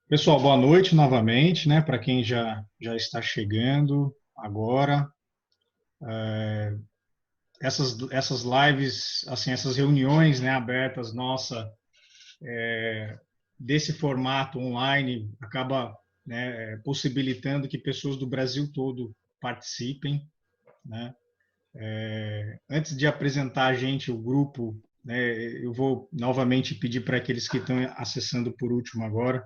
Pessoal, boa noite novamente, né? Para quem já está chegando agora, essas lives, assim, essas reuniões, né, abertas nossa desse formato online acaba, né, possibilitando que pessoas do Brasil todo participem, né? Antes de apresentar a gente o grupo, né, eu vou novamente pedir para aqueles que estão acessando por último agora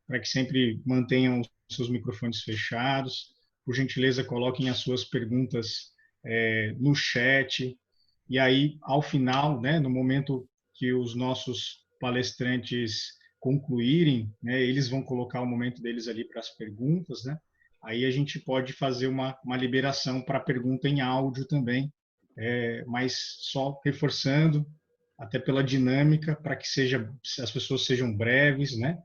para que sempre mantenham os seus microfones fechados. Por gentileza, coloquem as suas perguntas no chat. E aí, ao final, né, no momento que os nossos palestrantes concluírem, né, eles vão colocar o momento deles ali para as perguntas, né? Aí a gente pode fazer uma liberação para pergunta em áudio também, mas só reforçando, até pela dinâmica, para que as pessoas sejam breves, né?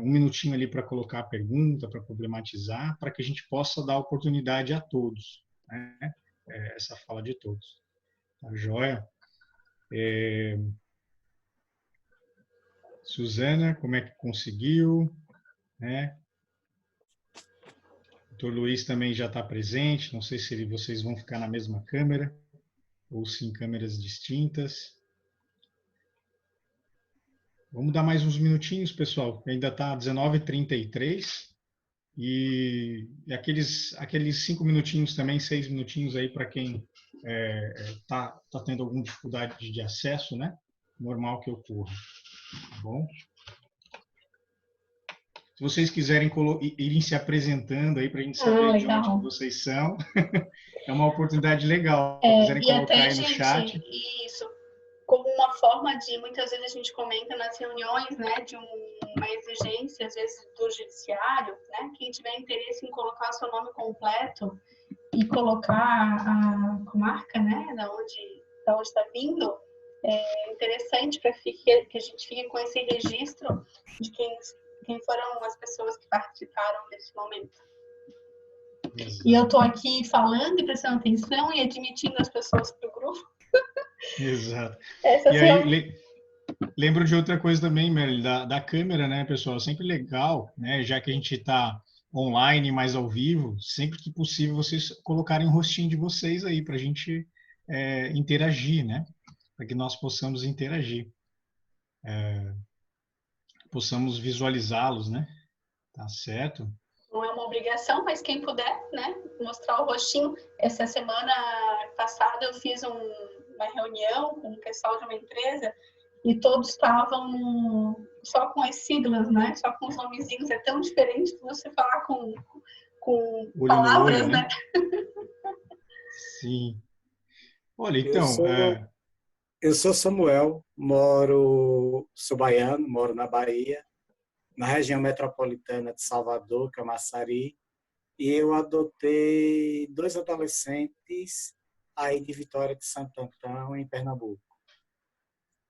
Um minutinho ali para colocar a pergunta, para problematizar, para que a gente possa dar oportunidade a todos, né? Essa fala de todos. Tá joia? Suzana, como é que conseguiu? Né? O doutor Luiz também já está presente, não sei se vocês vão ficar na mesma câmera ou se em câmeras distintas. Vamos dar mais uns minutinhos, pessoal. Ainda está 19h33 e aqueles 5 minutinhos também, 6 minutinhos aí para quem tá tendo alguma dificuldade de acesso, né? Normal que ocorra, tá bom? Se vocês quiserem irem se apresentando aí para a gente saber de onde que Legal. vocês são, é uma oportunidade legal. Se quiserem E colocar até, aí no gente, chat. isso como uma forma de, muitas vezes a gente comenta nas reuniões, né, de uma exigência, às vezes, do judiciário, né, quem tiver interesse em colocar o seu nome completo e colocar a comarca, né, da onde está vindo, é interessante para que a gente fique com esse registro de quem foram as pessoas que participaram desse momento. E eu estou aqui falando e prestando atenção e admitindo as pessoas para o grupo. Exato. E Essas aí, lembro de outra coisa também, Merle, da câmera, né, pessoal? Sempre legal, né, já que a gente está online, mais ao vivo, sempre que possível vocês colocarem o rostinho de vocês aí para a gente interagir, né? Para que nós possamos interagir, possamos visualizá-los, né? Tá certo? não é uma obrigação, mas quem puder, né, mostrar o rostinho. Essa semana passada eu fiz uma reunião com o pessoal de uma empresa e todos estavam só com as siglas, né, só com os nomezinhos. É tão diferente de você falar com Olho no olho, palavras, né? né? Sim. Olha, Eu então, sou, eu sou Samuel, sou baiano, moro na Bahia, na região metropolitana de Salvador, Camaçari, e eu adotei 2 adolescentes aí de Vitória de Santo Antão, em Pernambuco.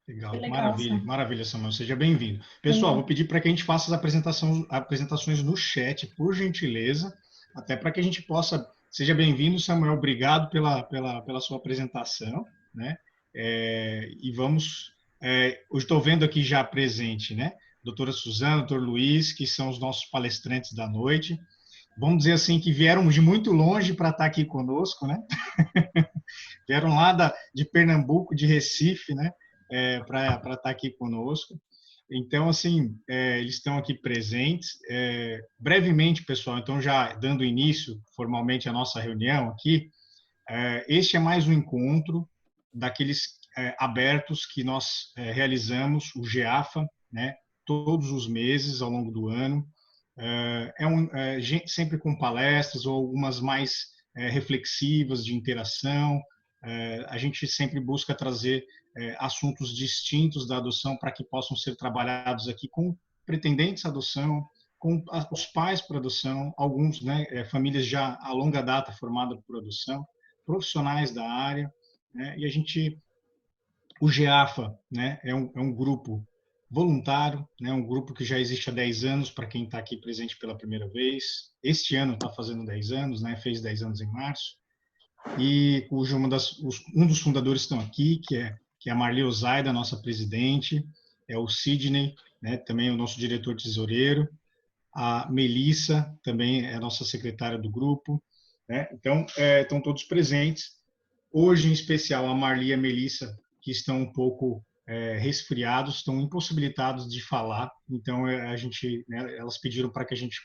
Que legal, legal, maravilha, Sam. maravilha, Samuel, seja bem-vindo. Pessoal, vou Bem-vindo. pedir para que a gente faça apresentações no chat, por gentileza, até para que a gente possa. Seja bem-vindo, Samuel, obrigado pela sua apresentação, né? E vamos. Hoje estou vendo aqui já presente, né? Doutora Suzana, doutor Luiz, que são os nossos palestrantes da noite. Vamos dizer assim que vieram de muito longe para estar aqui conosco, né? Vieram lá de Pernambuco, de Recife, né? Para estar aqui conosco. Então, assim, eles estão aqui presentes. Brevemente, pessoal, então já dando início formalmente à nossa reunião aqui, este é mais um encontro daqueles abertos que nós realizamos, o GEAFA, né? Todos os meses ao longo do ano. Sempre com palestras ou algumas mais reflexivas de interação. A gente sempre busca trazer assuntos distintos da adoção para que possam ser trabalhados aqui com pretendentes à adoção, com os pais para adoção, alguns, né, famílias já a longa data formadas por adoção, profissionais da área, né, o GEAFA, né, é um grupo voluntário, né, um grupo que já existe há 10 anos, para quem está aqui presente pela primeira vez. Este ano está fazendo 10 anos, né, fez 10 anos em março, e cujo um dos fundadores estão aqui, que é a Marli Ozaida, nossa presidente, é o Sidney, né, também o nosso diretor tesoureiro, a Melissa também é nossa secretária do grupo, né? Então, estão todos presentes. Hoje, em especial, a Marli e a Melissa, que estão um pouco resfriados, estão impossibilitados de falar. Então, a gente, né, elas pediram para que a gente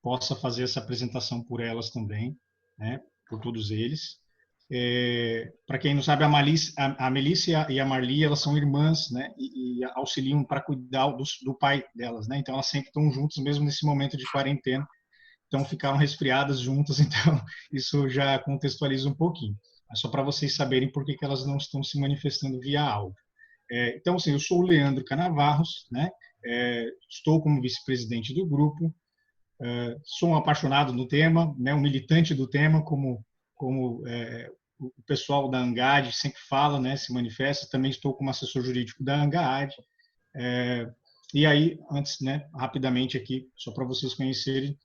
possa fazer essa apresentação por elas também, né, por todos eles. Para quem não sabe, a Melissa e a Marli, elas são irmãs, né, e auxiliam para cuidar do pai delas, né. Então, elas sempre estão juntas, mesmo nesse momento de quarentena. Então, ficaram resfriadas juntas. Então, isso já contextualiza um pouquinho. É só para vocês saberem por que elas não estão se manifestando via áudio. Então, assim, eu sou o Leandro Canavarros, né? Estou como vice-presidente do grupo, sou um apaixonado no tema, né? Um militante do tema, como o pessoal da ANGAD sempre fala, né? Se manifesta. Também estou como assessor jurídico da ANGAD. E aí, antes, né? Rapidamente aqui, só para vocês conhecerem,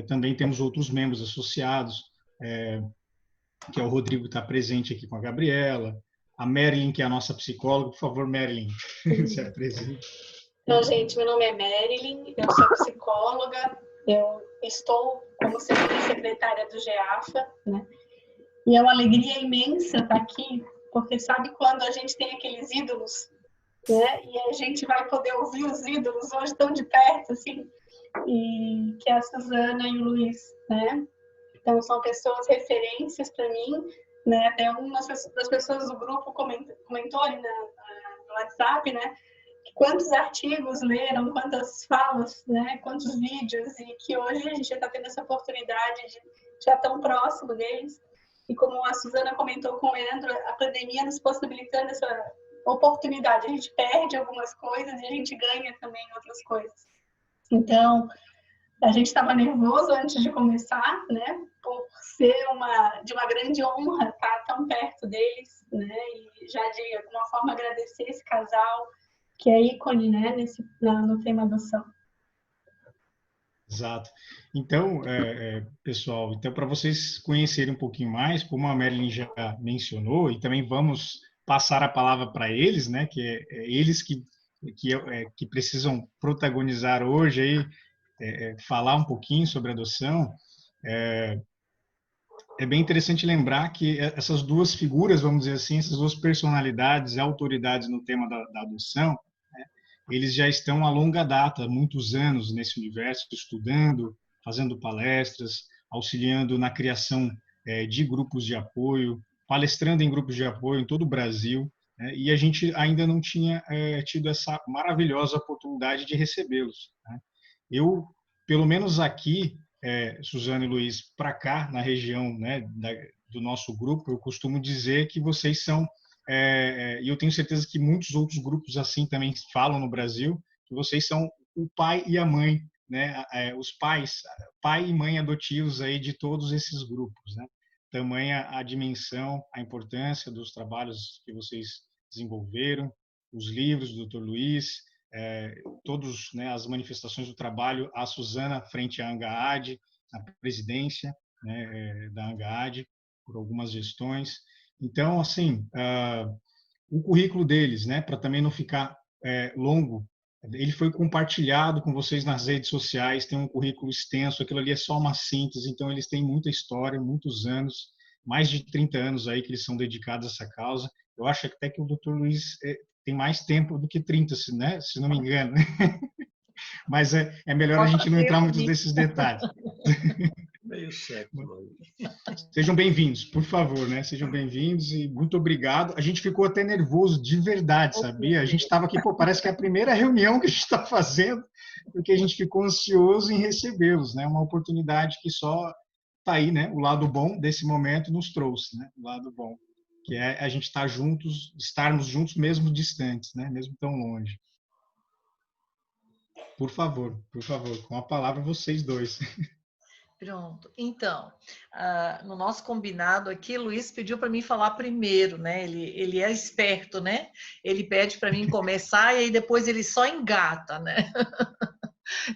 também temos outros membros associados, que é o Rodrigo, que está presente aqui com a Gabriela, a Marilyn, que é a nossa psicóloga. Por favor, Marilyn, se apresente. Então, gente, meu nome é Marilyn, eu sou psicóloga, eu estou como secretária do GEAFA, né? E é uma alegria imensa estar aqui, porque sabe quando a gente tem aqueles ídolos, né? E a gente vai poder ouvir os ídolos hoje tão de perto, assim, e que é a Suzana e o Luiz, né? Então, são pessoas referências para mim, né? Até uma das pessoas do grupo comentou ali no WhatsApp, né? Quantos artigos leram, quantas falas, né? Quantos vídeos, e que hoje a gente já está tendo essa oportunidade de já tão próximo deles. E como a Suzana comentou com o Leandro, a pandemia nos possibilitando essa oportunidade. A gente perde algumas coisas e a gente ganha também outras coisas. Então, a gente estava nervoso antes de começar, né? Por ser de uma grande honra estar tão perto deles, né? E já de alguma forma agradecer esse casal que é ícone, né? No tema adoção. Exato. Então, pessoal, então para vocês conhecerem um pouquinho mais, como a Marilyn já mencionou, e também vamos passar a palavra para eles, né? Que eles que precisam protagonizar hoje aí, falar um pouquinho sobre adoção. É bem interessante lembrar que essas duas figuras, vamos dizer assim, essas duas personalidades, autoridades no tema da adoção, né, eles já estão há longa data, há muitos anos nesse universo, estudando, fazendo palestras, auxiliando na criação de grupos de apoio, palestrando em grupos de apoio em todo o Brasil, né, e a gente ainda não tinha tido essa maravilhosa oportunidade de recebê-los, né. Eu, pelo menos aqui, Suzana e Luiz, para cá, na região, né, do nosso grupo, eu costumo dizer que vocês são, e eu tenho certeza que muitos outros grupos assim também falam no Brasil, que vocês são o pai e a mãe, né, os pais, pai e mãe adotivos aí de todos esses grupos, né? Tamanha a dimensão, a importância dos trabalhos que vocês desenvolveram, os livros do Dr. Luiz, todos, né, as manifestações do trabalho, a Suzana frente à ANGAAD, na presidência, né, da ANGAAD, por algumas gestões. Então, assim, o currículo deles, né, para também não ficar longo, ele foi compartilhado com vocês nas redes sociais, tem um currículo extenso, aquilo ali é só uma síntese, então eles têm muita história, muitos anos, mais de 30 anos aí que eles são dedicados a essa causa. Eu acho até que o Dr. Luiz tem mais tempo do que 30, né? Se não me engano. Mas é melhor a gente não entrar muito nesses detalhes. Meio século. Sejam bem-vindos, por favor, né? Sejam bem-vindos e muito obrigado. A gente ficou até nervoso de verdade, sabia? A gente estava aqui, pô, parece que é a primeira reunião que a gente está fazendo, porque a gente ficou ansioso em recebê-los, né? Uma oportunidade que só está aí, né? O lado bom desse momento nos trouxe, né? O lado bom, que é a gente estar juntos, estarmos juntos mesmo distantes, né? Mesmo tão longe. Por favor, com a palavra vocês dois. Pronto. Então, no nosso combinado aqui, Luiz pediu para mim falar primeiro, né? Ele é esperto, né? Ele pede para mim começar e aí depois ele só engata, né?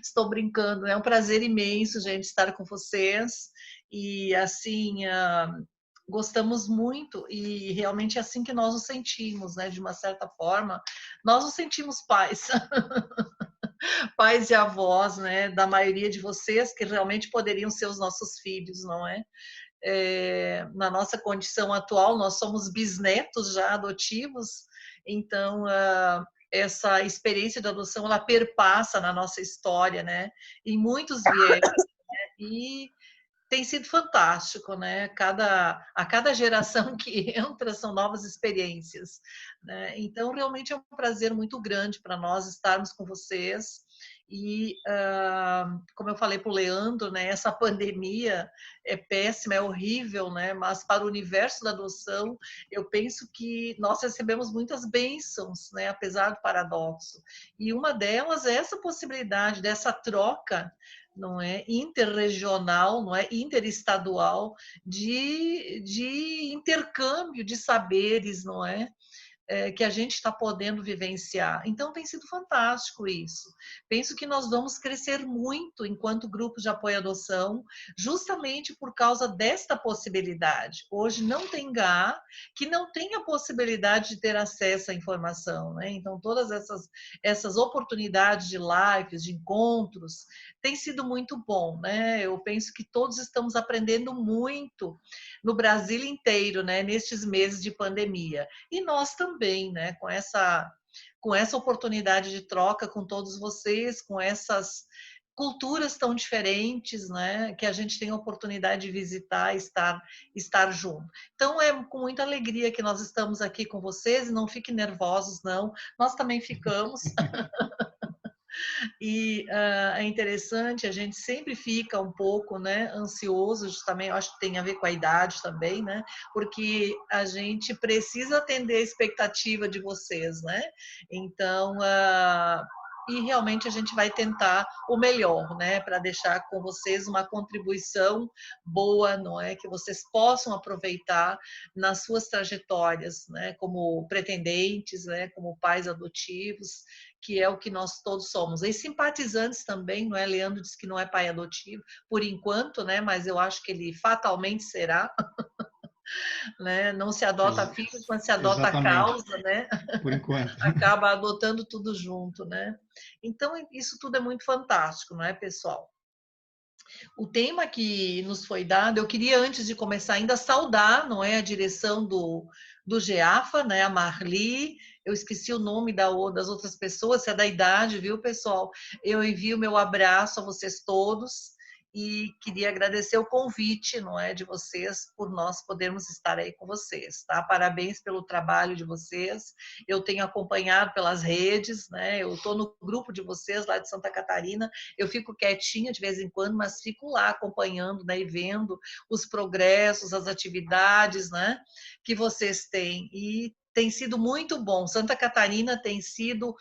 Estou brincando, é um prazer imenso, gente, estar com vocês. E, assim, gostamos muito e realmente é assim que nós nos sentimos, né? De uma certa forma, nós nos sentimos pais. pais e avós, né, da maioria de vocês que realmente poderiam ser os nossos filhos, não é? Na nossa condição atual, nós somos bisnetos já adotivos, então essa experiência de adoção ela perpassa na nossa história, né? Em muitos viés, né? E tem sido fantástico, né? A cada geração que entra são novas experiências, né? Então, realmente é um prazer muito grande para nós estarmos com vocês. E, como eu falei para o Leandro, né? Essa pandemia é péssima, é horrível, né? Mas para o universo da adoção, eu penso que nós recebemos muitas bênçãos, né? Apesar do paradoxo. E uma delas é essa possibilidade dessa troca, não é, interregional, não é, interestadual, de intercâmbio de saberes, não é, que a gente está podendo vivenciar. Então, tem sido fantástico isso. Penso que nós vamos crescer muito enquanto grupo de apoio à adoção, justamente por causa desta possibilidade. Hoje não tem GA que não tenha possibilidade de ter acesso à informação, né? Então, todas essas oportunidades de lives, de encontros, tem sido muito bom, né? Eu penso que todos estamos aprendendo muito no Brasil inteiro, né? Nestes meses de pandemia. E nós também, né? Com essa oportunidade de troca com todos vocês, com essas culturas tão diferentes, né? Que a gente tem a oportunidade de visitar, estar junto. Então é com muita alegria que nós estamos aqui com vocês e não fiquem nervosos, não. Nós também ficamos. E é interessante, a gente sempre fica um pouco, né, ansioso, também eu acho que tem a ver com a idade também, né, porque a gente precisa atender a expectativa de vocês, né, então, e realmente a gente vai tentar o melhor, né, para deixar com vocês uma contribuição boa, não é, que vocês possam aproveitar nas suas trajetórias, né, como pretendentes, né, como pais adotivos, que é o que nós todos somos. E simpatizantes também, não é? Leandro disse que não é pai adotivo, por enquanto, né? Mas eu acho que ele fatalmente será. Né? Não se adota filhos, mas se adota a Exatamente. causa, né? Por enquanto. Acaba adotando tudo junto, né? Então, isso tudo é muito fantástico, não é, pessoal? O tema que nos foi dado, eu queria, antes de começar, ainda saudar, não é, a direção do GEAFA, né, a Marli, eu esqueci o nome das outras pessoas, se é da idade, viu, pessoal? Eu envio meu abraço a vocês todos e queria agradecer o convite, não é, de vocês, por nós podermos estar aí com vocês, tá? Parabéns pelo trabalho de vocês. Eu tenho acompanhado pelas redes, né? Eu estou no grupo de vocês lá de Santa Catarina. Eu fico quietinha de vez em quando, mas fico lá acompanhando, né, e vendo os progressos, as atividades, né, que vocês têm. E tem sido muito bom. Santa Catarina tem sido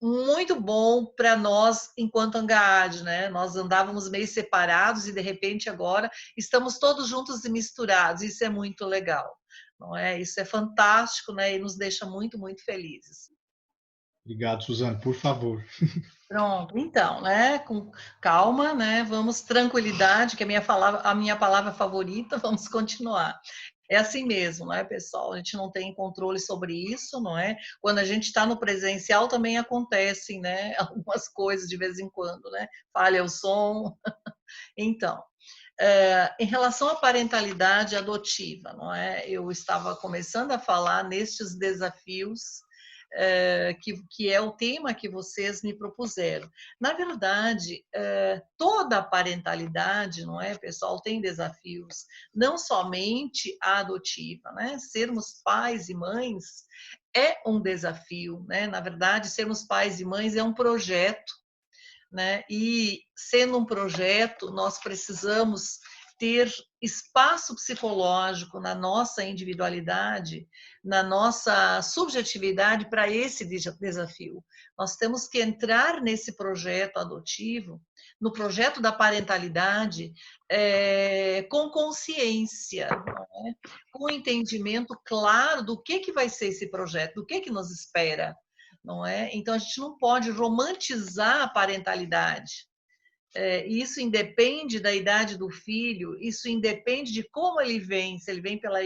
muito bom para nós enquanto Angaad, né? Nós andávamos meio separados e de repente agora estamos todos juntos e misturados. Isso é muito legal, não é? Isso é fantástico, né? E nos deixa muito, muito felizes. Obrigado, Suzana, por favor. Pronto, então, né? Com calma, né? Vamos, tranquilidade, que é a minha palavra favorita, vamos continuar. É assim mesmo, não é, pessoal? A gente não tem controle sobre isso, não é? Quando a gente está no presencial também acontecem, né? Algumas coisas de vez em quando, né? Falha o som. Então, em relação à parentalidade adotiva, não é? Eu estava começando a falar nestes desafios que é o tema que vocês me propuseram. Na verdade, toda a parentalidade, não é, pessoal, tem desafios, não somente a adotiva, né? Sermos pais e mães é um desafio, né? Na verdade, sermos pais e mães é um projeto, né? E sendo um projeto, nós precisamos ter espaço psicológico na nossa individualidade, na nossa subjetividade para esse desafio. Nós temos que entrar nesse projeto adotivo, no projeto da parentalidade, com consciência, não é? Com entendimento claro do que vai ser esse projeto, do que nos espera, não é? Então, a gente não pode romantizar a parentalidade. Isso independe da idade do filho, isso independe de como ele vem, se ele vem pela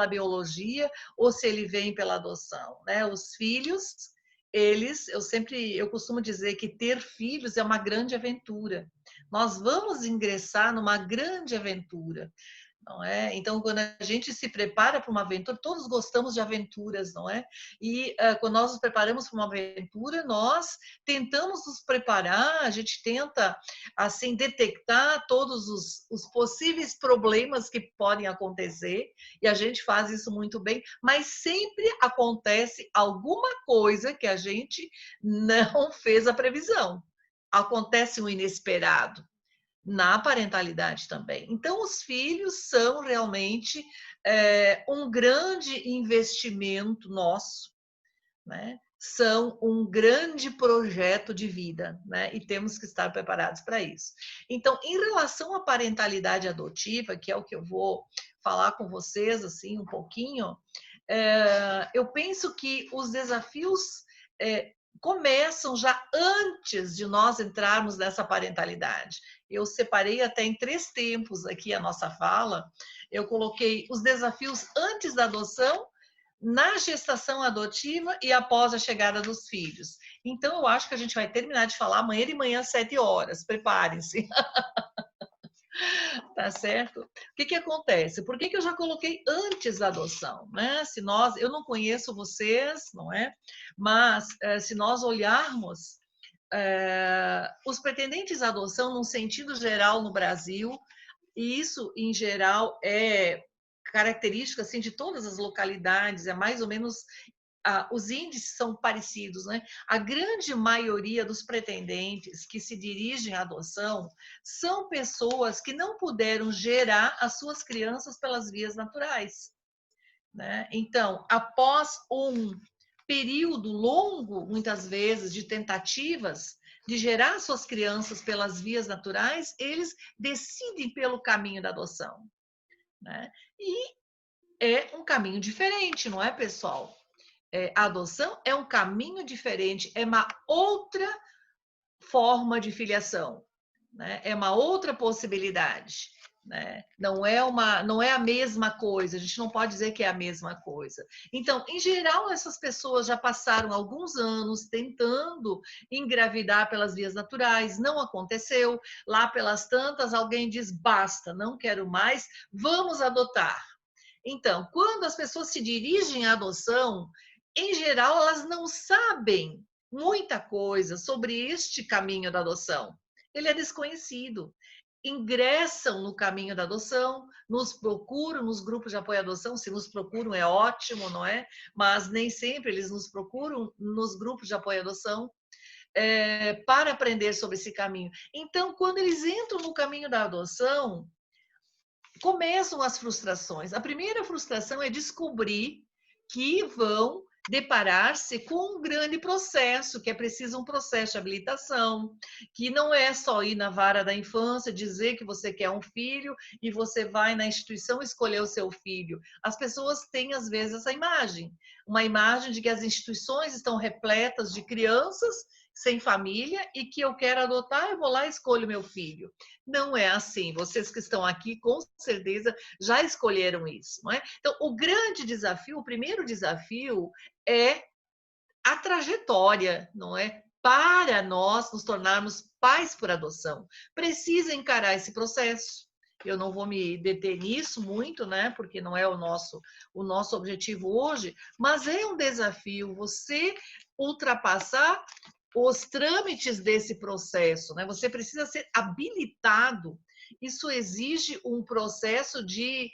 biologia ou se ele vem pela adoção, né? Os filhos, eu costumo dizer que ter filhos é uma grande aventura. Nós vamos ingressar numa grande aventura. Não é? Então, quando a gente se prepara para uma aventura, todos gostamos de aventuras, não é? E quando nós nos preparamos para uma aventura, nós tentamos nos preparar, a gente tenta, assim, detectar todos os possíveis problemas que podem acontecer, e a gente faz isso muito bem, mas sempre acontece alguma coisa que a gente não fez a previsão. Acontece um inesperado. Na parentalidade também. Então, os filhos são realmente um grande investimento nosso, né? São um grande projeto de vida, né? E temos que estar preparados para isso. Então, em relação à parentalidade adotiva, que é o que eu vou falar com vocês assim um pouquinho, eu penso que os desafios começam já antes de nós entrarmos nessa parentalidade. Eu separei até em 3 tempos aqui a nossa fala. Eu coloquei os desafios antes da adoção, na gestação adotiva e após a chegada dos filhos. Então, eu acho que a gente vai terminar de falar amanhã de manhã às 7 horas. Preparem-se. Tá certo? O que acontece? Por que eu já coloquei antes da adoção, né? Eu não conheço vocês, não é? Mas se nós olharmos os pretendentes à adoção, num sentido geral no Brasil, e isso em geral é característica assim de todas as localidades, é mais ou menos os índices são parecidos, né? A grande maioria dos pretendentes que se dirigem à adoção são pessoas que não puderam gerar as suas crianças pelas vias naturais, né? Então, após um período longo, muitas vezes, de tentativas de gerar suas crianças pelas vias naturais, eles decidem pelo caminho da adoção, né? E é um caminho diferente, não é, pessoal? A adoção é um caminho diferente, é uma outra forma de filiação, né? É uma outra possibilidade, né? Não é a mesma coisa, a gente não pode dizer que é a mesma coisa. Então, em geral, essas pessoas já passaram alguns anos tentando engravidar pelas vias naturais, não aconteceu, lá pelas tantas alguém diz, basta, não quero mais, vamos adotar. Então, quando as pessoas se dirigem à adoção, em geral, elas não sabem muita coisa sobre este caminho da adoção. Ele é desconhecido. Ingressam no caminho da adoção, nos procuram nos grupos de apoio à adoção. Se nos procuram é ótimo, não é? Mas nem sempre eles nos procuram nos grupos de apoio à adoção para aprender sobre esse caminho. Então, quando eles entram no caminho da adoção, começam as frustrações. A primeira frustração é descobrir que vão deparar-se com um grande processo, que é preciso um processo de habilitação, que não é só ir na vara da infância, dizer que você quer um filho e você vai na instituição escolher o seu filho. As pessoas têm, às vezes, essa imagem, uma imagem de que as instituições estão repletas de crianças sem família e que eu quero adotar, eu vou lá e escolho meu filho. Não é assim. Vocês que estão aqui, com certeza, já escolheram isso, não é? Então, o grande desafio, o primeiro desafio é a trajetória, não é? Para nós nos tornarmos pais por adoção. Precisa encarar esse processo. Eu não vou me deter nisso muito, né? Porque não é o nosso objetivo hoje, mas é um desafio você ultrapassar os trâmites desse processo, né? Você precisa ser habilitado. Isso exige um processo de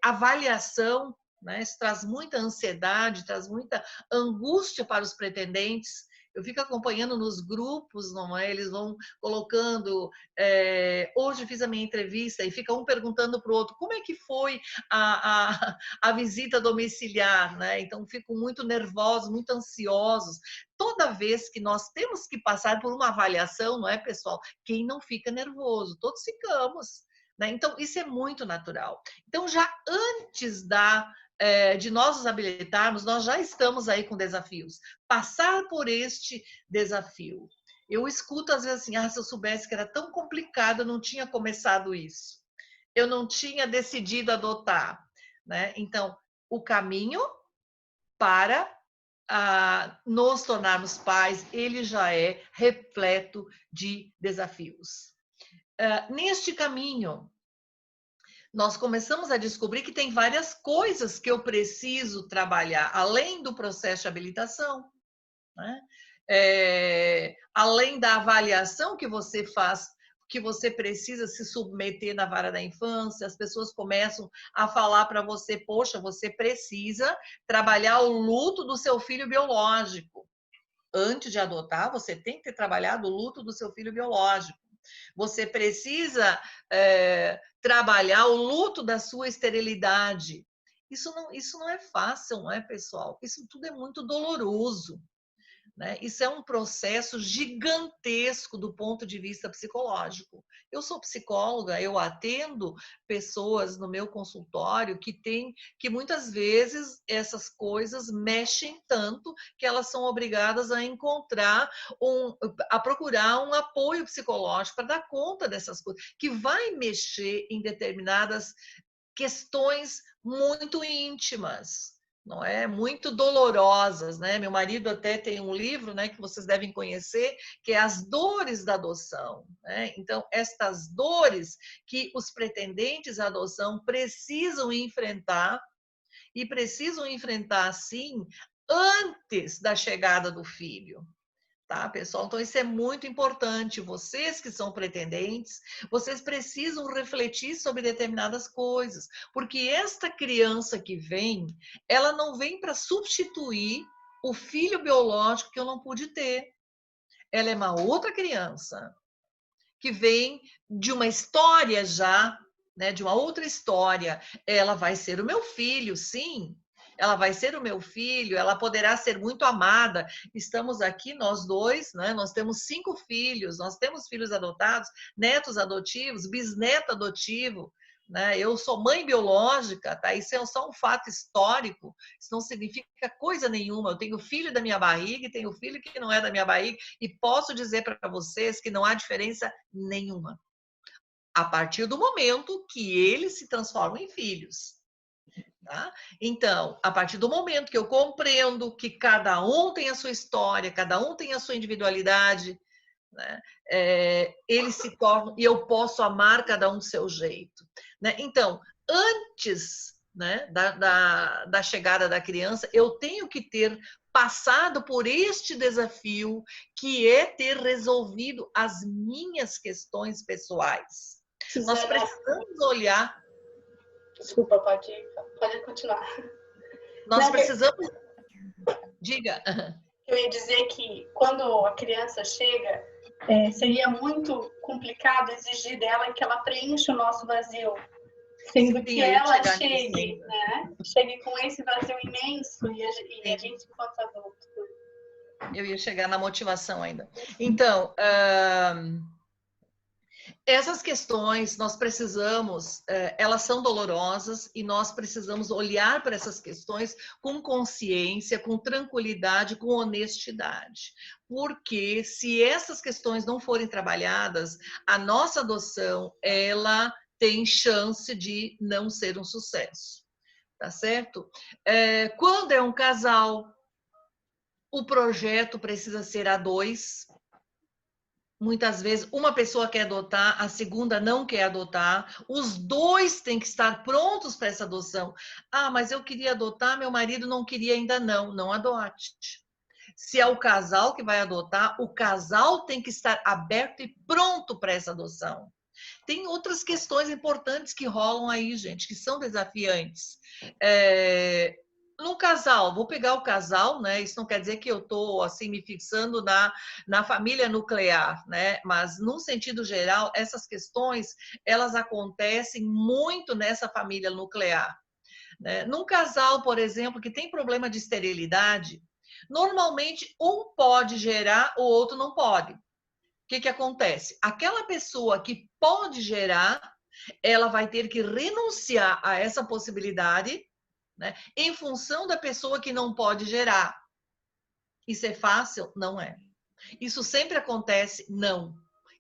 avaliação, né? Isso traz muita ansiedade, traz muita angústia para os pretendentes. Eu fico acompanhando nos grupos, não é? Eles vão colocando. Hoje fiz a minha entrevista e fica um perguntando para o outro como é que foi a visita domiciliar, né? Então ficam muito nervosos, muito ansiosos. Toda vez que nós temos que passar por uma avaliação, não é, pessoal? Quem não fica nervoso? Todos ficamos. Né? Então, isso é muito natural. Então, já antes de nós nos habilitarmos, nós já estamos aí com desafios. Passar por este desafio. Eu escuto às vezes assim, se eu soubesse que era tão complicado, eu não tinha começado isso. Eu não tinha decidido adotar. Né? Então, o caminho para nos tornarmos pais, ele já é repleto de desafios. Neste caminho, nós começamos a descobrir que tem várias coisas que eu preciso trabalhar, além do processo de habilitação, né? Além da avaliação que você faz, que você precisa se submeter na vara da infância, as pessoas começam a falar para você, poxa, você precisa trabalhar o luto do seu filho biológico. Antes de adotar, você tem que ter trabalhado o luto do seu filho biológico. Você precisa trabalhar o luto da sua esterilidade. Isso não é fácil, não é, pessoal? Isso tudo é muito doloroso, né? Isso é um processo gigantesco do ponto de vista psicológico. Eu sou psicóloga, eu atendo pessoas no meu consultório que muitas vezes essas coisas mexem tanto que elas são obrigadas a procurar um apoio psicológico para dar conta dessas coisas, que vai mexer em determinadas questões muito íntimas, não é? Muito dolorosas, né? Meu marido até tem um livro, né, que vocês devem conhecer, que é As Dores da Adoção, né? Então, estas dores que os pretendentes à adoção precisam enfrentar, e precisam enfrentar, sim, antes da chegada do filho. Tá, pessoal? Então, isso é muito importante. Vocês que são pretendentes, vocês precisam refletir sobre determinadas coisas, porque esta criança que vem, ela não vem para substituir o filho biológico que eu não pude ter. Ela é uma outra criança que vem de uma história já, né, de uma outra história. Ela vai ser o meu filho, sim. Ela vai ser o meu filho, ela poderá ser muito amada. Estamos aqui, nós dois, né? Nós temos 5 filhos, nós temos filhos adotados, netos adotivos, bisneto adotivo, né? Eu sou mãe biológica, tá? Isso é só um fato histórico, isso não significa coisa nenhuma. Eu tenho filho da minha barriga e tenho filho que não é da minha barriga, e posso dizer para vocês que não há diferença nenhuma, a partir do momento que eles se transformam em filhos. Tá? Então, a partir do momento que eu compreendo que cada um tem a sua história, cada um tem a sua individualidade, né? Eles se tornam, e eu posso amar cada um do seu jeito, né? Então, antes, né, da chegada da criança, eu tenho que ter passado por este desafio, que é ter resolvido as minhas questões pessoais. Nós precisamos olhar... Desculpa, pode continuar. Nós precisamos... Diga. Eu ia dizer que quando a criança chega, seria muito complicado exigir dela que ela preencha o nosso vazio, sendo que ela chegue, né? Chegue com esse vazio imenso e a gente enquanto adulto. Eu ia chegar na motivação ainda. Então, essas questões nós precisamos, elas são dolorosas e nós precisamos olhar para essas questões com consciência, com tranquilidade, com honestidade. Porque se essas questões não forem trabalhadas, a nossa adoção, ela tem chance de não ser um sucesso, tá certo? Quando é um casal, o projeto precisa ser a 2. Muitas vezes uma pessoa quer adotar, a segunda não quer adotar. Os dois têm que estar prontos para essa adoção. Ah, mas eu queria adotar, meu marido não queria ainda não. Não adote. Se é o casal que vai adotar, o casal tem que estar aberto e pronto para essa adoção. Tem outras questões importantes que rolam aí, gente, que são desafiantes. No casal, vou pegar o casal, né? Isso não quer dizer que eu estou assim me fixando na família nuclear, né? Mas num sentido geral, essas questões elas acontecem muito nessa família nuclear, né? Num casal, por exemplo, que tem problema de esterilidade, normalmente um pode gerar, o outro não pode. O que acontece? Aquela pessoa que pode gerar, ela vai ter que renunciar a essa possibilidade, né, em função da pessoa que não pode gerar. Isso é fácil? Não é. Isso sempre acontece? Não.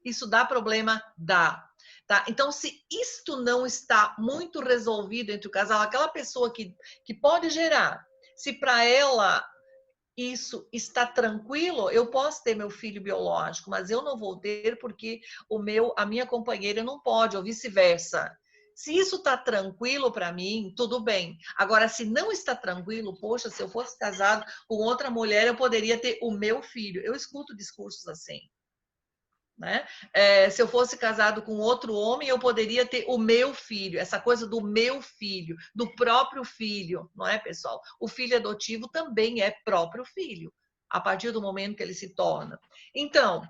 Isso dá problema? Dá. Tá? Então, se isto não está muito resolvido entre o casal, aquela pessoa que pode gerar, se para ela isso está tranquilo, eu posso ter meu filho biológico, mas eu não vou ter porque a minha companheira não pode, ou vice-versa. Se isso está tranquilo para mim, tudo bem. Agora, se não está tranquilo, poxa, se eu fosse casado com outra mulher, eu poderia ter o meu filho. Eu escuto discursos assim. Né? Se eu fosse casado com outro homem, eu poderia ter o meu filho, essa coisa do meu filho, do próprio filho, não é, pessoal? O filho adotivo também é próprio filho, a partir do momento que ele se torna. Então,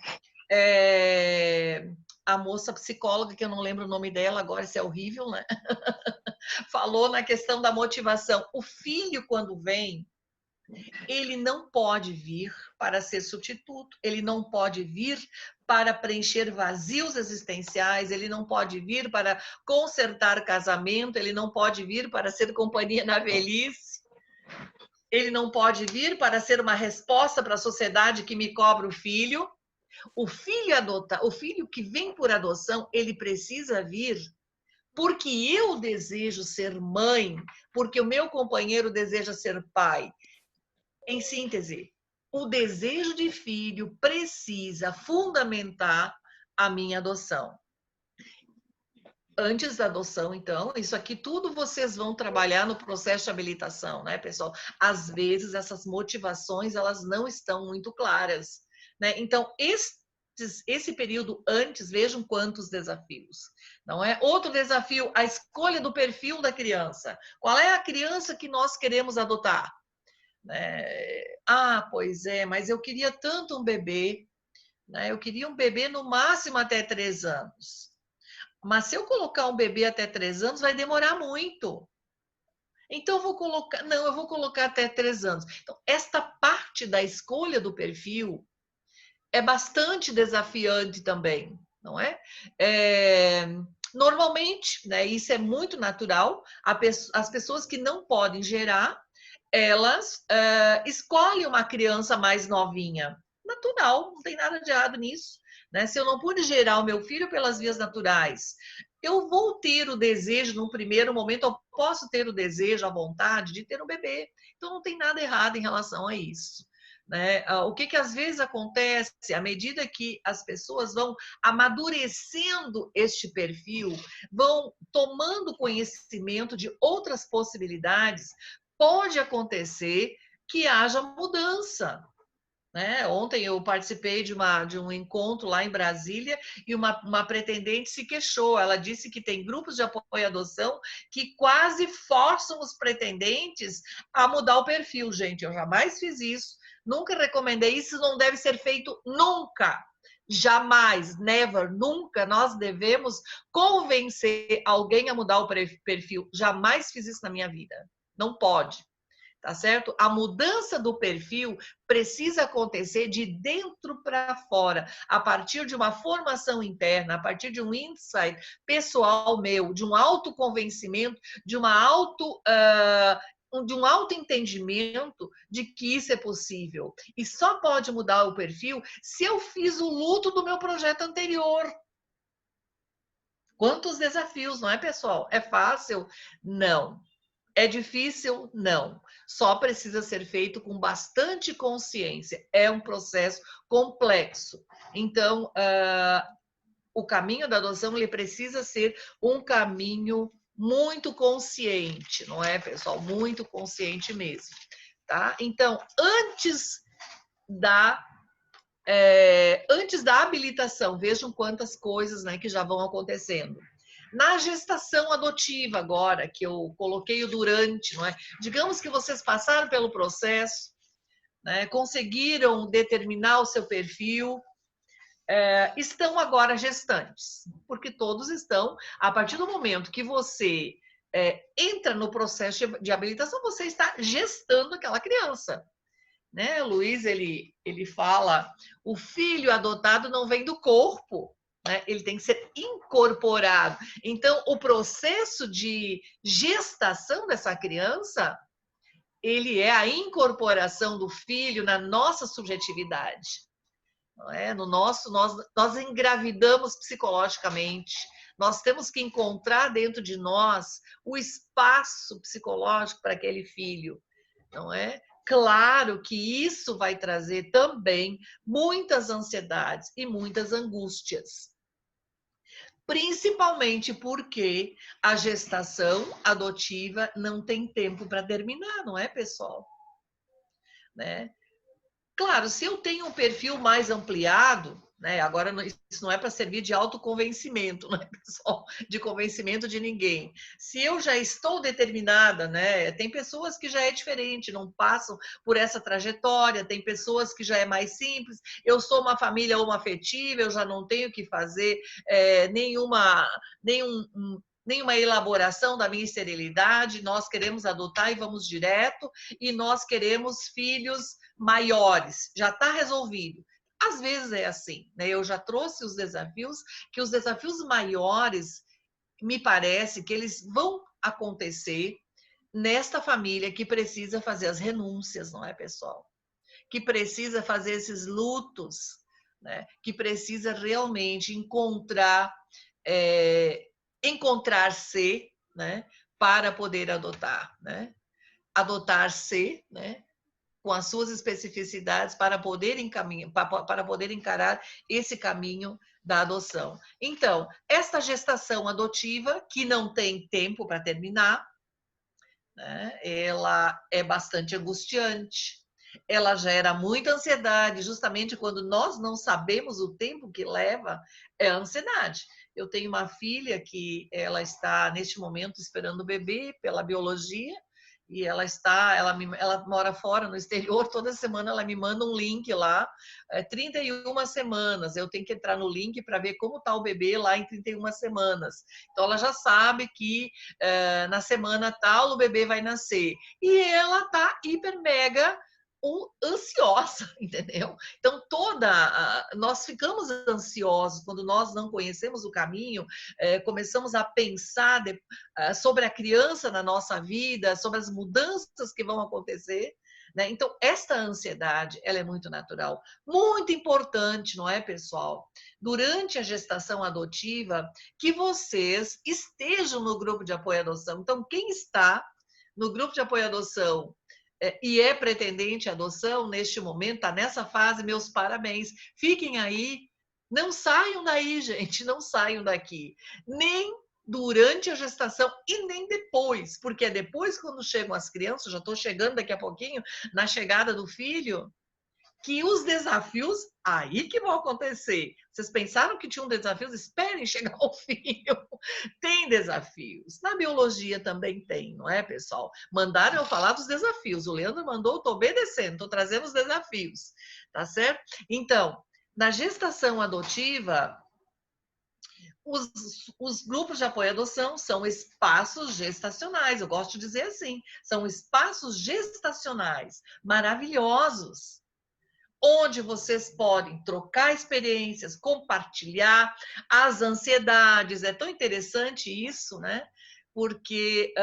a moça psicóloga, que eu não lembro o nome dela agora, isso é horrível, né? Falou na questão da motivação. O filho, quando vem, ele não pode vir para ser substituto, ele não pode vir para preencher vazios existenciais, ele não pode vir para consertar casamento, ele não pode vir para ser companhia na velhice, ele não pode vir para ser uma resposta para a sociedade que me cobra o filho. O filho que vem por adoção, ele precisa vir porque eu desejo ser mãe, porque o meu companheiro deseja ser pai. Em síntese, o desejo de filho precisa fundamentar a minha adoção. Antes da adoção, então, isso aqui tudo vocês vão trabalhar no processo de habilitação, né, pessoal? Às vezes, essas motivações, elas não estão muito claras, né? Então, esse período antes, vejam quantos desafios, não é? Outro desafio, a escolha do perfil da criança. Qual é a criança que nós queremos adotar? Pois é, mas eu queria tanto um bebê, né? Eu queria um bebê no máximo até 3 anos. Mas se eu colocar um bebê até 3 anos, vai demorar muito. Então, eu vou colocar até 3 anos. Então, esta parte da escolha do perfil é bastante desafiante também, não é? Normalmente, né, isso é muito natural, as pessoas que não podem gerar, elas escolhem uma criança mais novinha. Natural, não tem nada de errado nisso. Né? Se eu não pude gerar o meu filho pelas vias naturais, eu vou ter o desejo, num primeiro momento, eu posso ter o desejo, a vontade de ter um bebê. Então, não tem nada errado em relação a isso. Né? O que às vezes acontece, à medida que as pessoas vão amadurecendo este perfil, vão tomando conhecimento de outras possibilidades, pode acontecer que haja mudança. Né? Ontem eu participei de um encontro lá em Brasília e uma pretendente se queixou. Ela disse que tem grupos de apoio à adoção que quase forçam os pretendentes a mudar o perfil. Gente, eu jamais fiz isso, nunca recomendei isso, não deve ser feito nunca. Jamais, never, nunca nós devemos convencer alguém a mudar o perfil. Jamais fiz isso na minha vida. Não pode. Tá certo? A mudança do perfil precisa acontecer de dentro para fora, a partir de uma formação interna, a partir de um insight pessoal meu, de um autoconvencimento, de um autoentendimento de que isso é possível. E só pode mudar o perfil se eu fiz o luto do meu projeto anterior. Quantos desafios, não é, pessoal? É fácil? Não. É difícil? Não. Só precisa ser feito com bastante consciência. É um processo complexo. Então, o caminho da adoção ele precisa ser um caminho muito consciente, não é, pessoal? Muito consciente mesmo. Tá? Então, antes da habilitação, vejam quantas coisas, né, que já vão acontecendo. Na gestação adotiva agora, que eu coloquei o durante, não é? Digamos que vocês passaram pelo processo, né? Conseguiram determinar o seu perfil, estão agora gestantes, porque todos estão, a partir do momento que você entra no processo de habilitação, você está gestando aquela criança. Né? Luiz, ele fala, o filho adotado não vem do corpo, né? Ele tem que ser incorporado. Então, o processo de gestação dessa criança, ele é a incorporação do filho na nossa subjetividade. Não é? Nós engravidamos psicologicamente, nós temos que encontrar dentro de nós o espaço psicológico para aquele filho, não é? Claro que isso vai trazer também muitas ansiedades e muitas angústias. Principalmente porque a gestação adotiva não tem tempo para terminar, não é, pessoal? Né? Claro, se eu tenho um perfil mais ampliado, né? Agora isso não é para servir de autoconvencimento, né, pessoal? De convencimento de ninguém. Se eu já estou determinada, né? Tem pessoas que já é diferente, não passam por essa trajetória, tem pessoas que já é mais simples. Eu sou uma família homoafetiva, eu já não tenho que fazer nenhuma elaboração da minha esterilidade, nós queremos adotar e vamos direto, e nós queremos filhos maiores, já está resolvido. Às vezes é assim, né? Eu já trouxe os desafios, que os desafios maiores, me parece que eles vão acontecer nesta família que precisa fazer as renúncias, não é, pessoal? Que precisa fazer esses lutos, né? Que precisa realmente encontrar-se, né? Para poder adotar, né? Adotar-se, né? Com as suas especificidades para poder encarar esse caminho da adoção. Então, esta gestação adotiva, que não tem tempo para terminar, né, ela é bastante angustiante, ela gera muita ansiedade, justamente quando nós não sabemos o tempo que leva, é a ansiedade. Eu tenho uma filha que ela está, neste momento, esperando o bebê pela biologia, e ela mora fora, no exterior, toda semana ela me manda um link lá, 31 semanas, eu tenho que entrar no link para ver como está o bebê lá em 31 semanas. Então, ela já sabe que na semana tal o bebê vai nascer. E ela está hiper mega ansiosa, entendeu? Então, nós ficamos ansiosos quando nós não conhecemos o caminho, começamos a pensar sobre a criança na nossa vida, sobre as mudanças que vão acontecer, né? Então, esta ansiedade, ela é muito natural, muito importante, não é, pessoal? Durante a gestação adotiva, que vocês estejam no grupo de apoio à adoção. Então, quem está no grupo de apoio à adoção e é pretendente à adoção neste momento, está nessa fase, meus parabéns. Fiquem aí, não saiam daí, gente, não saiam daqui. Nem durante a gestação e nem depois, porque é depois, quando chegam as crianças, já estou chegando daqui a pouquinho, na chegada do filho, que os desafios aí que vão acontecer. Vocês pensaram que tinham desafios? Esperem chegar ao filho. Tem desafios. Na biologia também tem, não é, pessoal? Mandaram eu falar dos desafios. O Leandro mandou, estou obedecendo, estou trazendo os desafios. Tá certo? Então, na gestação adotiva, os grupos de apoio à adoção são espaços gestacionais. Eu gosto de dizer assim. São espaços gestacionais maravilhosos, onde vocês podem trocar experiências, compartilhar as ansiedades. É tão interessante isso, né? Porque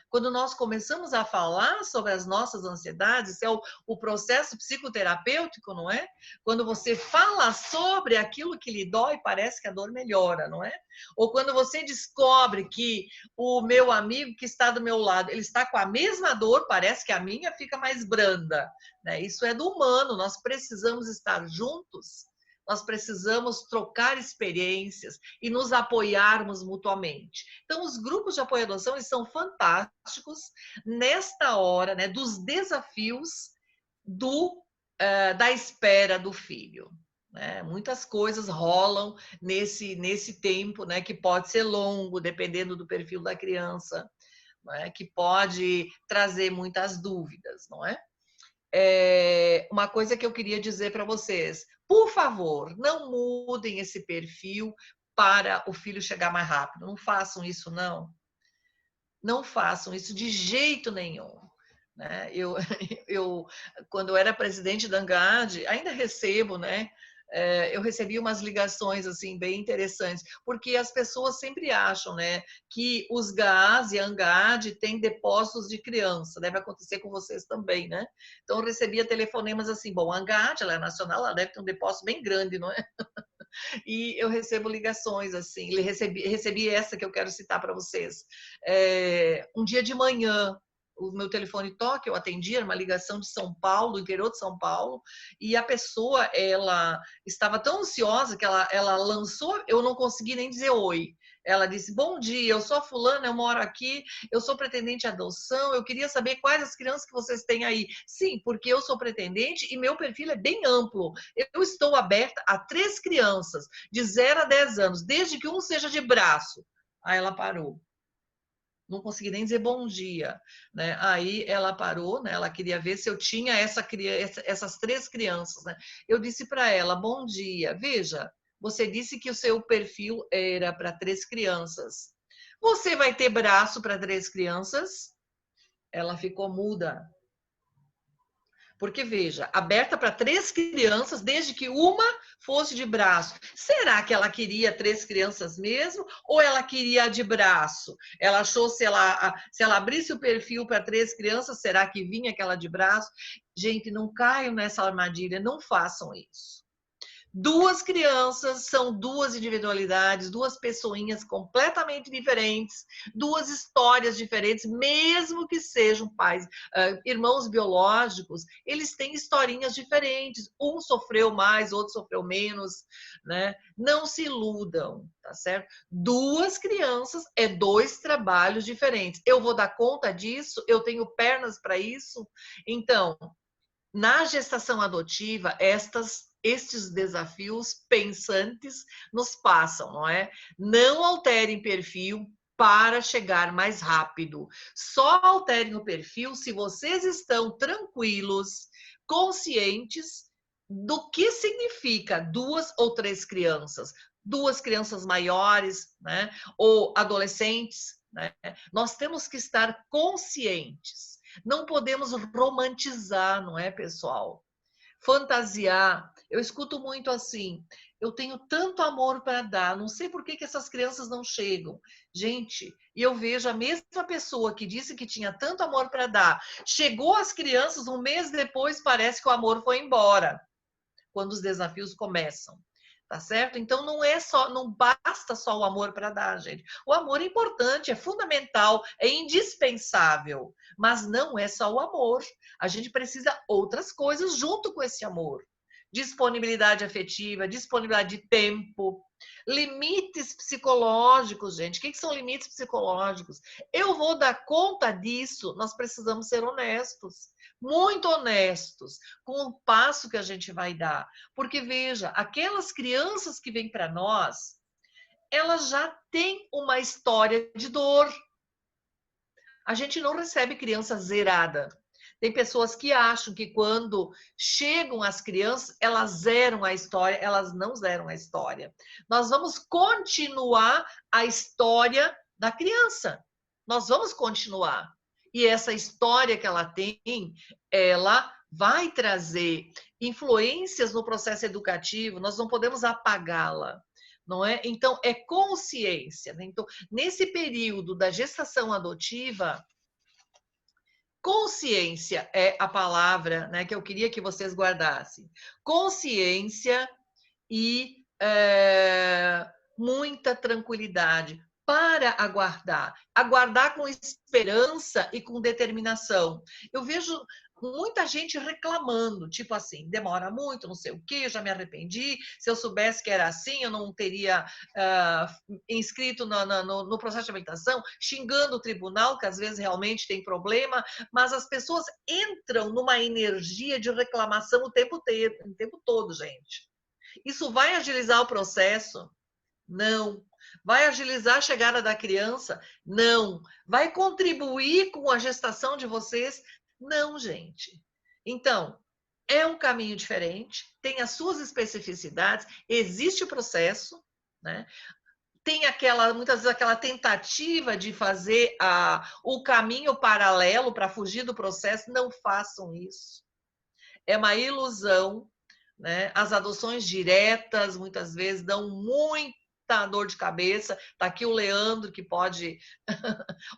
quando nós começamos a falar sobre as nossas ansiedades, isso é o processo psicoterapêutico, não é? Quando você fala sobre aquilo que lhe dói, parece que a dor melhora, não é? Ou quando você descobre que o meu amigo que está do meu lado, ele está com a mesma dor, parece que a minha fica mais branda, né? Isso é do humano, nós precisamos estar juntos, nós precisamos trocar experiências e nos apoiarmos mutuamente. Então, os grupos de apoio à adoção, eles são fantásticos nesta hora, né, dos desafios da espera do filho. Né? Muitas coisas rolam nesse tempo, né, que pode ser longo, dependendo do perfil da criança, né, que pode trazer muitas dúvidas, não é? Uma coisa que eu queria dizer para vocês, por favor, não mudem esse perfil para o filho chegar mais rápido. Não façam isso, não. Não façam isso de jeito nenhum. Né? Quando eu era presidente da ANGAD, ainda recebo, né? Eu recebi umas ligações assim bem interessantes, porque as pessoas sempre acham, né, que os GAs e a ANGAD têm depósitos de criança, deve acontecer com vocês também, né? Então eu recebia telefonemas assim, bom, a ANGAD, ela é nacional, ela deve ter um depósito bem grande, não é? E eu recebo ligações assim, recebi essa que eu quero citar para vocês. Um dia de manhã, o meu telefone toca, eu atendi, era uma ligação de São Paulo, do interior de São Paulo, e a pessoa, ela estava tão ansiosa que ela lançou, eu não consegui nem dizer oi. Ela disse, bom dia, eu sou a fulana, eu moro aqui, eu sou pretendente de adoção, eu queria saber quais as crianças que vocês têm aí. Sim, porque eu sou pretendente e meu perfil é bem amplo. Eu estou aberta a 3 crianças, de 0 a 10 anos, desde que um seja de braço. Aí ela parou. Não consegui nem dizer bom dia, né? Aí ela parou, né? Ela queria ver se eu tinha essas 3 crianças, né? Eu disse para ela, bom dia, veja, você disse que o seu perfil era para 3 crianças. Você vai ter braço para 3 crianças? Ela ficou muda. Porque, veja, aberta para 3 crianças, desde que uma fosse de braço. Será que ela queria 3 crianças mesmo? Ou ela queria de braço? Ela achou, se ela abrisse o perfil para 3 crianças, será que vinha aquela de braço? Gente, não caiam nessa armadilha, não façam isso. 2 crianças são 2 individualidades, 2 pessoinhas completamente diferentes, 2 histórias diferentes, mesmo que sejam pais, irmãos biológicos, eles têm historinhas diferentes. Um sofreu mais, outro sofreu menos, né? Não se iludam, tá certo? 2 crianças é 2 trabalhos diferentes. Eu vou dar conta disso? Eu tenho pernas para isso? Então, na gestação adotiva, estes desafios pensantes nos passam, não é? Não alterem perfil para chegar mais rápido. Só alterem o perfil se vocês estão tranquilos, conscientes do que significa 2 ou 3 crianças. 2 crianças maiores, né? Ou adolescentes, né? Nós temos que estar conscientes. Não podemos romantizar, não é, pessoal? Fantasiar. Eu escuto muito assim, eu tenho tanto amor para dar, não sei por que essas crianças não chegam. Gente, e eu vejo a mesma pessoa que disse que tinha tanto amor para dar, chegou às crianças, um mês depois parece que o amor foi embora, quando os desafios começam. Tá certo? Então não basta só o amor para dar, gente. O amor é importante, é fundamental, é indispensável, mas não é só o amor. A gente precisa outras coisas junto com esse amor. Disponibilidade afetiva, disponibilidade de tempo, limites psicológicos, gente. O que são limites psicológicos? Eu vou dar conta disso, nós precisamos ser honestos. Muito honestos com o passo que a gente vai dar. Porque, veja, aquelas crianças que vêm para nós, elas já têm uma história de dor. A gente não recebe criança zerada. Tem pessoas que acham que quando chegam as crianças, elas zeram a história, elas não zeram a história. Nós vamos continuar a história da criança. Nós vamos continuar. E essa história que ela tem, ela vai trazer influências no processo educativo, nós não podemos apagá-la, não é? Então, é consciência, né? Então, nesse período da gestação adotiva, consciência é a palavra, né, que eu queria que vocês guardassem. Consciência e muita tranquilidade para aguardar. Aguardar com esperança e com determinação. Eu vejo muita gente reclamando, tipo assim, demora muito, não sei o quê, eu já me arrependi, se eu soubesse que era assim, eu não teria inscrito no processo de habilitação, xingando o tribunal, que às vezes realmente tem problema, mas as pessoas entram numa energia de reclamação o tempo todo, gente. Isso vai agilizar o processo? Não. Vai agilizar a chegada da criança? Não. Vai contribuir com a gestação de vocês? Não, gente. Então, é um caminho diferente, tem as suas especificidades, existe o processo, né? Tem muitas vezes aquela tentativa de fazer o caminho paralelo para fugir do processo. Não façam isso. É uma ilusão, né? As adoções diretas muitas vezes dão muita dor de cabeça. Está aqui o Leandro que pode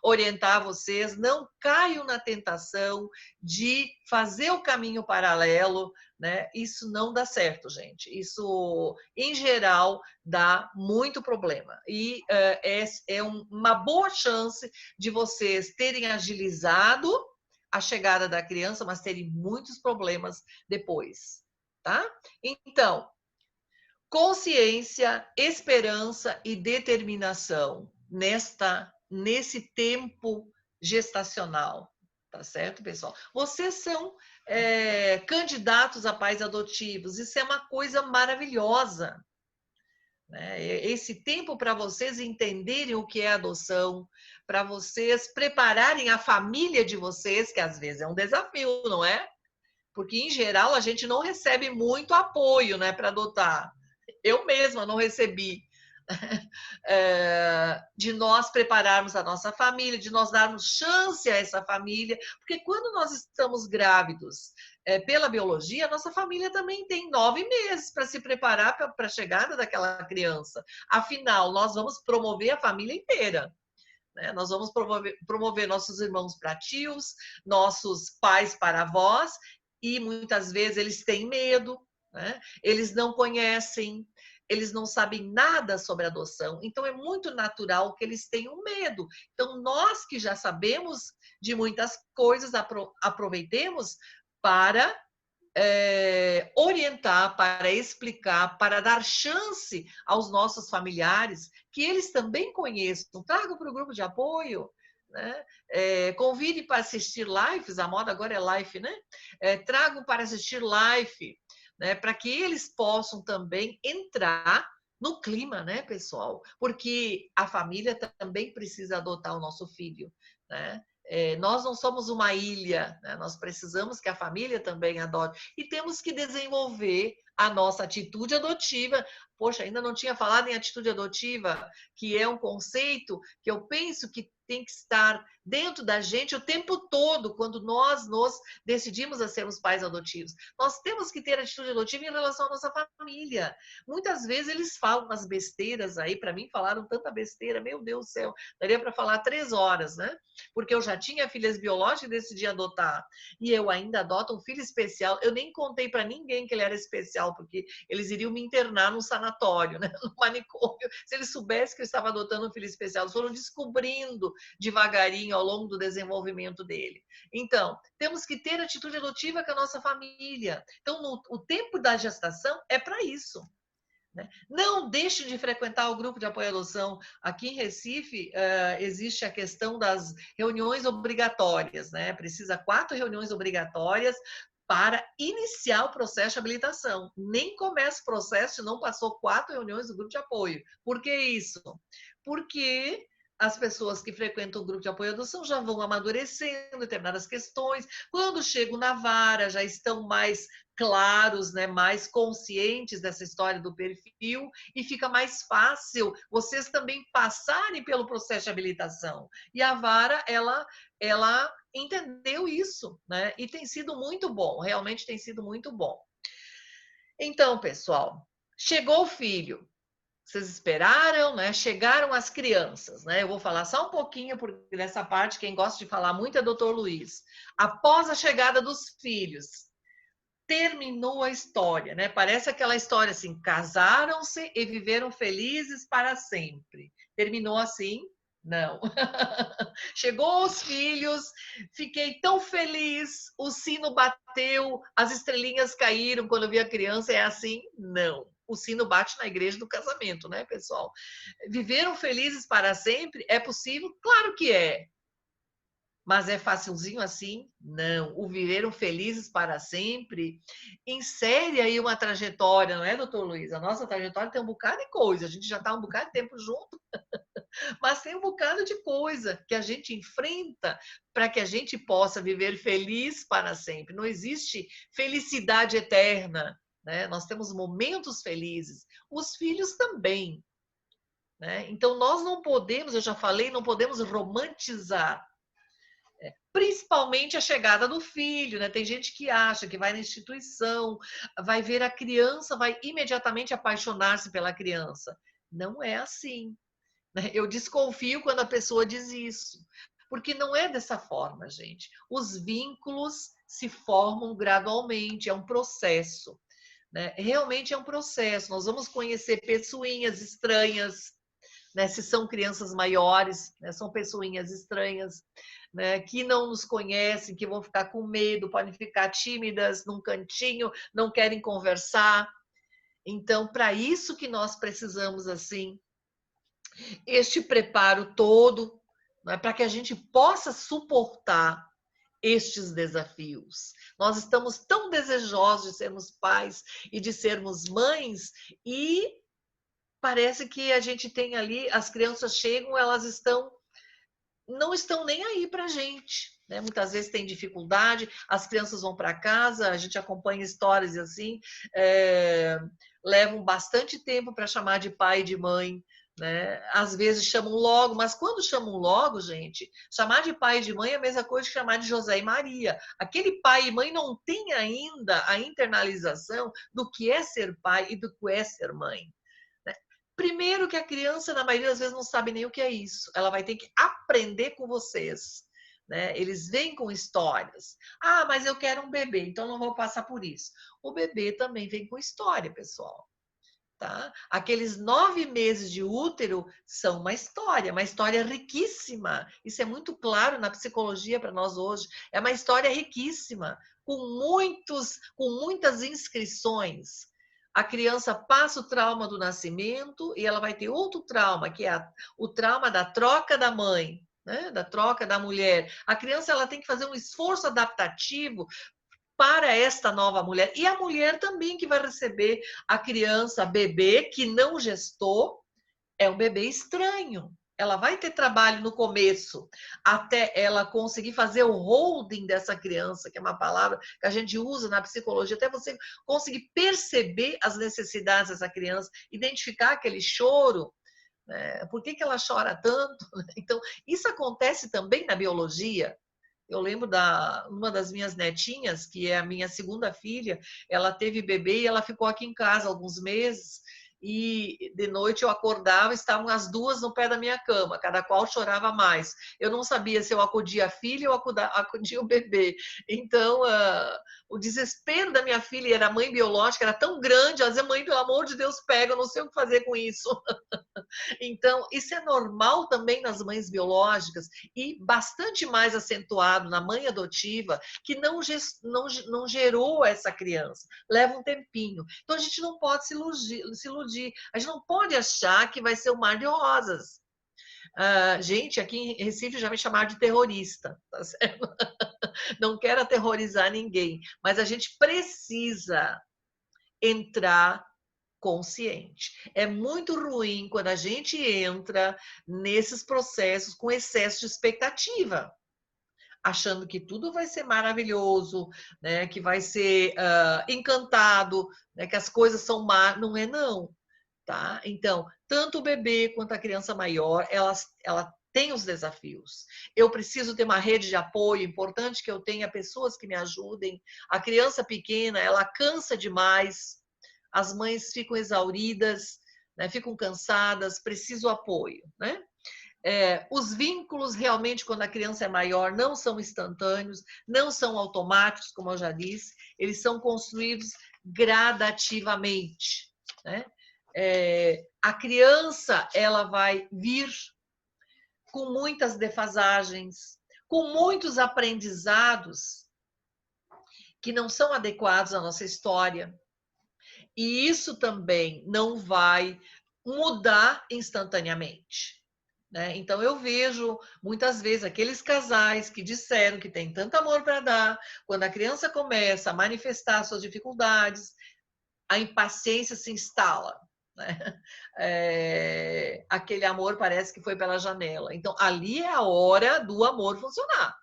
orientar vocês. Não caiam na tentação de fazer o caminho paralelo, né? Isso não dá certo, gente. Isso, em geral, dá muito problema. E é uma boa chance de vocês terem agilizado a chegada da criança, mas terem muitos problemas depois, tá? Então, consciência, esperança e determinação nesse tempo gestacional, tá certo, pessoal? Vocês são candidatos a pais adotivos, isso é uma coisa maravilhosa, né? Esse tempo para vocês entenderem o que é adoção, para vocês prepararem a família de vocês, que às vezes é um desafio, não é? Porque, em geral, a gente não recebe muito apoio, né, para adotar. Eu mesma não recebi. De nós prepararmos a nossa família, de nós darmos chance a essa família, porque quando nós estamos grávidos pela biologia, a nossa família também tem 9 meses para se preparar para a chegada daquela criança. Afinal, nós vamos promover a família inteira. Né? Nós vamos promover nossos irmãos para tios, nossos pais para avós, e muitas vezes eles têm medo, né? Eles não conhecem, eles não sabem nada sobre adoção, então é muito natural que eles tenham medo. Então, nós que já sabemos de muitas coisas, aproveitemos para orientar, para explicar, para dar chance aos nossos familiares que eles também conheçam. Traga para o grupo de apoio, né? Convide para assistir lives, a moda agora é live, né? Tragam para assistir live, né? Para que eles possam também entrar no clima, né, pessoal? Porque a família também precisa adotar o nosso filho, né? Nós não somos uma ilha, né? Nós precisamos que a família também adote. E temos que desenvolver a nossa atitude adotiva. Poxa, ainda não tinha falado em atitude adotiva, que é um conceito que eu penso que tem que estar dentro da gente o tempo todo, quando nós nos decidimos a sermos pais adotivos. Nós temos que ter atitude adotiva em relação à nossa família. Muitas vezes eles falam umas besteiras aí, para mim falaram tanta besteira, meu Deus do céu, daria para falar 3 horas, né? Porque eu já tinha filhas biológicas e decidi adotar. E eu ainda adoto um filho especial. Eu nem contei para ninguém que ele era especial, porque eles iriam me internar num sanatório, né? No manicômio. Se eles soubessem que eu estava adotando um filho especial, eles foram descobrindo devagarinho ao longo do desenvolvimento dele. Então, temos que ter atitude adotiva com a nossa família. Então, o tempo da gestação é para isso. Não deixe de frequentar o grupo de apoio à adoção. Aqui em Recife, existe a questão das reuniões obrigatórias, né? Precisa 4 reuniões obrigatórias para iniciar o processo de habilitação. Nem começa o processo se não passou 4 reuniões do grupo de apoio. Por que isso? Porque as pessoas que frequentam o grupo de apoio à adoção já vão amadurecendo determinadas questões. Quando chegam na vara, já estão mais claros, né, mais conscientes dessa história do perfil, e fica mais fácil vocês também passarem pelo processo de habilitação. E a vara, ela entendeu isso, né? E tem sido muito bom, realmente tem sido muito bom. Então, pessoal, chegou o filho. Vocês esperaram, né? Chegaram as crianças, né? Eu vou falar só um pouquinho, porque nessa parte quem gosta de falar muito é o Dr. Luiz. Após a chegada dos filhos, terminou a história, né? Parece aquela história assim, casaram-se e viveram felizes para sempre. Terminou assim? Não. Chegou os filhos, fiquei tão feliz, o sino bateu, as estrelinhas caíram quando eu vi a criança, é assim? Não. O sino bate na igreja do casamento, né, pessoal? Viveram felizes para sempre? É possível? Claro que é. Mas é facilzinho assim? Não. O viveram felizes para sempre insere aí uma trajetória, não é, doutor Luiz? A nossa trajetória tem um bocado de coisa, a gente já está um bocado de tempo junto, mas tem um bocado de coisa que a gente enfrenta para que a gente possa viver feliz para sempre. Não existe felicidade eterna, né? Nós temos momentos felizes, os filhos também, né? Então nós não podemos, eu já falei, não podemos romantizar, principalmente a chegada do filho, né? Tem gente que acha que vai na instituição, vai ver a criança, vai imediatamente apaixonar-se pela criança. Não é assim, né? Eu desconfio quando a pessoa diz isso, porque não é dessa forma, gente. Os vínculos se formam gradualmente, é um processo, né? Realmente é um processo. Nós vamos conhecer pessoinhas estranhas, né? Se são crianças maiores, né? São pessoinhas estranhas. né, que não nos conhecem, que vão ficar com medo, podem ficar tímidas num cantinho, não querem conversar. Então, para isso que nós precisamos, assim, este preparo todo, né, para que a gente possa suportar estes desafios. Nós estamos tão desejosos de sermos pais e de sermos mães, e parece que a gente tem ali, as crianças chegam, elas não estão nem aí para a gente, né? Muitas vezes tem dificuldade, as crianças vão para casa, a gente acompanha histórias assim, levam bastante tempo para chamar de pai e de mãe, né? Às vezes chamam logo, mas quando chamam logo, gente, chamar de pai e de mãe é a mesma coisa que chamar de José e Maria. Aquele pai e mãe não tem ainda a internalização do que é ser pai e do que é ser mãe. Primeiro que a criança, na maioria das vezes, não sabe nem o que é isso. Ela vai ter que aprender com vocês, né? Eles vêm com histórias. Ah, mas eu quero um bebê, então não vou passar por isso. O bebê também vem com história, pessoal. Tá? Aqueles 9 meses de útero são uma história riquíssima. Isso é muito claro na psicologia para nós hoje. É uma história riquíssima, com muitas inscrições. A criança passa o trauma do nascimento e ela vai ter outro trauma, que é o trauma da troca da mãe, né? Da troca da mulher. A criança ela tem que fazer um esforço adaptativo para esta nova mulher. E a mulher também que vai receber a criança, bebê, que não gestou, é um bebê estranho. Ela vai ter trabalho no começo, até ela conseguir fazer o holding dessa criança, que é uma palavra que a gente usa na psicologia, até você conseguir perceber as necessidades dessa criança, identificar aquele choro, né? Por que ela chora tanto? Então, isso acontece também na biologia. Eu lembro uma das minhas netinhas, que é a minha segunda filha, ela teve bebê e ela ficou aqui em casa alguns meses, e de noite eu acordava, estavam as duas no pé da minha cama, cada qual chorava mais. Eu não sabia se eu acudia a filha ou acudia o bebê. Então, o desespero da minha filha e da mãe biológica era tão grande, ela dizia, mãe, pelo amor de Deus, pega, eu não sei o que fazer com isso. Então, isso é normal também nas mães biológicas e bastante mais acentuado na mãe adotiva, que não gerou essa criança. Leva um tempinho. Então, a gente não pode se iludir. A gente não pode achar que vai ser um mar de rosas. Gente, aqui em Recife já me chamaram de terrorista, tá certo? Não quero aterrorizar ninguém, mas a gente precisa entrar consciente. É muito ruim quando a gente entra nesses processos com excesso de expectativa, achando que tudo vai ser maravilhoso, né? Que vai ser encantado, né? Que as coisas são má. Não é não, tá? Então, tanto o bebê quanto a criança maior, ela tem os desafios. Eu preciso ter uma rede de apoio, importante que eu tenha pessoas que me ajudem. A criança pequena, ela cansa demais, as mães ficam exauridas, né? Ficam cansadas, precisam apoio, né? Os vínculos realmente, quando a criança é maior, não são instantâneos, não são automáticos, como eu já disse, eles são construídos gradativamente, né? A criança, ela vai vir com muitas defasagens, com muitos aprendizados que não são adequados à nossa história. E isso também não vai mudar instantaneamente, né? Então, eu vejo muitas vezes aqueles casais que disseram que tem tanto amor para dar, quando a criança começa a manifestar suas dificuldades, a impaciência se instala, né? Aquele amor parece que foi pela janela. Então, ali é a hora do amor funcionar.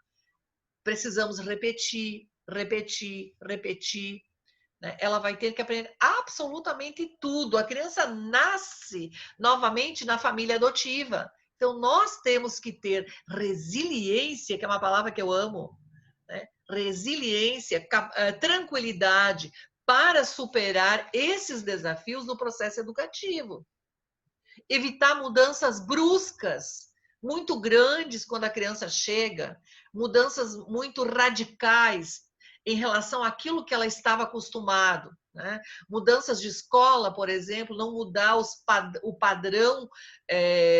Precisamos repetir, repetir, repetir. Ela vai ter que aprender absolutamente tudo. A criança nasce novamente na família adotiva. Então, nós temos que ter resiliência, que é uma palavra que eu amo, né? Resiliência, tranquilidade para superar esses desafios no processo educativo. Evitar mudanças bruscas, muito grandes quando a criança chega, mudanças muito radicais em relação àquilo que ela estava acostumado, né? Mudanças de escola, por exemplo, não mudar o padrão,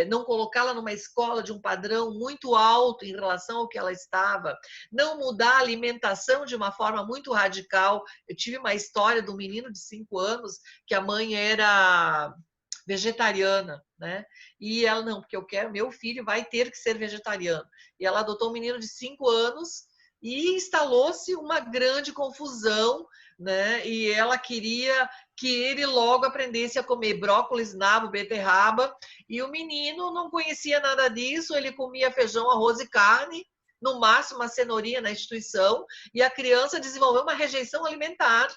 não colocá-la numa escola de um padrão muito alto em relação ao que ela estava, não mudar a alimentação de uma forma muito radical. Eu tive uma história de um menino de 5 anos que a mãe era vegetariana, né? E ela, não, porque eu quero, meu filho vai ter que ser vegetariano. E ela adotou um menino de 5 anos e instalou-se uma grande confusão, né? E ela queria que ele logo aprendesse a comer brócolis, nabo, beterraba, e o menino não conhecia nada disso, ele comia feijão, arroz e carne, no máximo uma cenourinha na instituição, e a criança desenvolveu uma rejeição alimentar.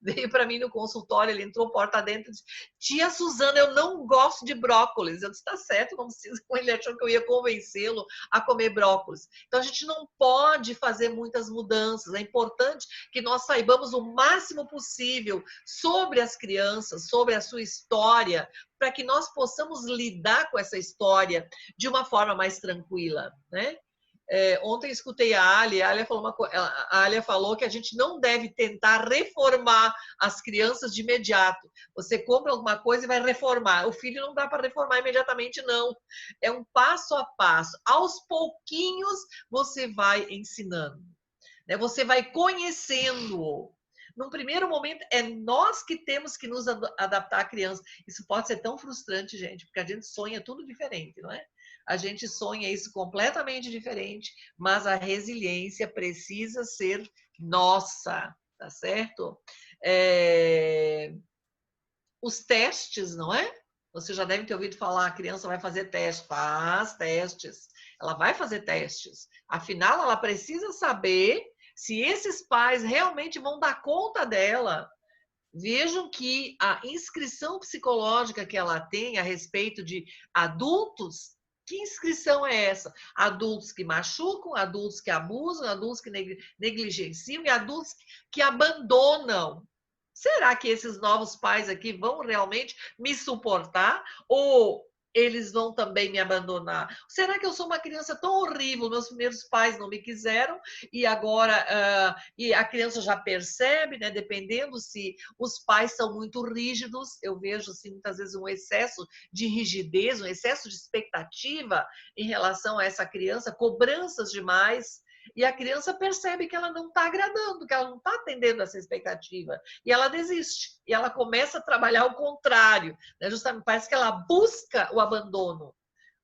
Veio para mim no consultório, ele entrou porta dentro e disse: tia Suzana, eu não gosto de brócolis. Eu disse: tá certo, não precisa. Ele achou que eu ia convencê-lo a comer brócolis. Então a gente não pode fazer muitas mudanças. É importante que nós saibamos o máximo possível sobre as crianças, sobre a sua história, para que nós possamos lidar com essa história de uma forma mais tranquila, né? Ontem escutei a Alia falou que a gente não deve tentar reformar as crianças de imediato. Você compra alguma coisa e vai reformar. O filho não dá para reformar imediatamente, não. É um passo a passo. Aos pouquinhos você vai ensinando, né? Você vai conhecendo. Num primeiro momento, é nós que temos que nos adaptar à criança. Isso pode ser tão frustrante, gente, porque a gente sonha tudo diferente, não é? A gente sonha isso completamente diferente, mas a resiliência precisa ser nossa, tá certo? Os testes, não é? Você já deve ter ouvido falar, a criança vai fazer testes, faz testes, ela vai fazer testes. Afinal, ela precisa saber se esses pais realmente vão dar conta dela. Vejam que a inscrição psicológica que ela tem a respeito de adultos, que inscrição é essa? Adultos que machucam, adultos que abusam, adultos que negligenciam e adultos que abandonam. Será que esses novos pais aqui vão realmente me suportar? Ou eles vão também me abandonar? Será que eu sou uma criança tão horrível? Meus primeiros pais não me quiseram e agora e a criança já percebe, né? Dependendo se os pais são muito rígidos, eu vejo assim, muitas vezes um excesso de rigidez, um excesso de expectativa em relação a essa criança, cobranças demais. E a criança percebe que ela não está agradando, que ela não está atendendo essa expectativa. E ela desiste. E ela começa a trabalhar o contrário, né? Justamente parece que ela busca o abandono.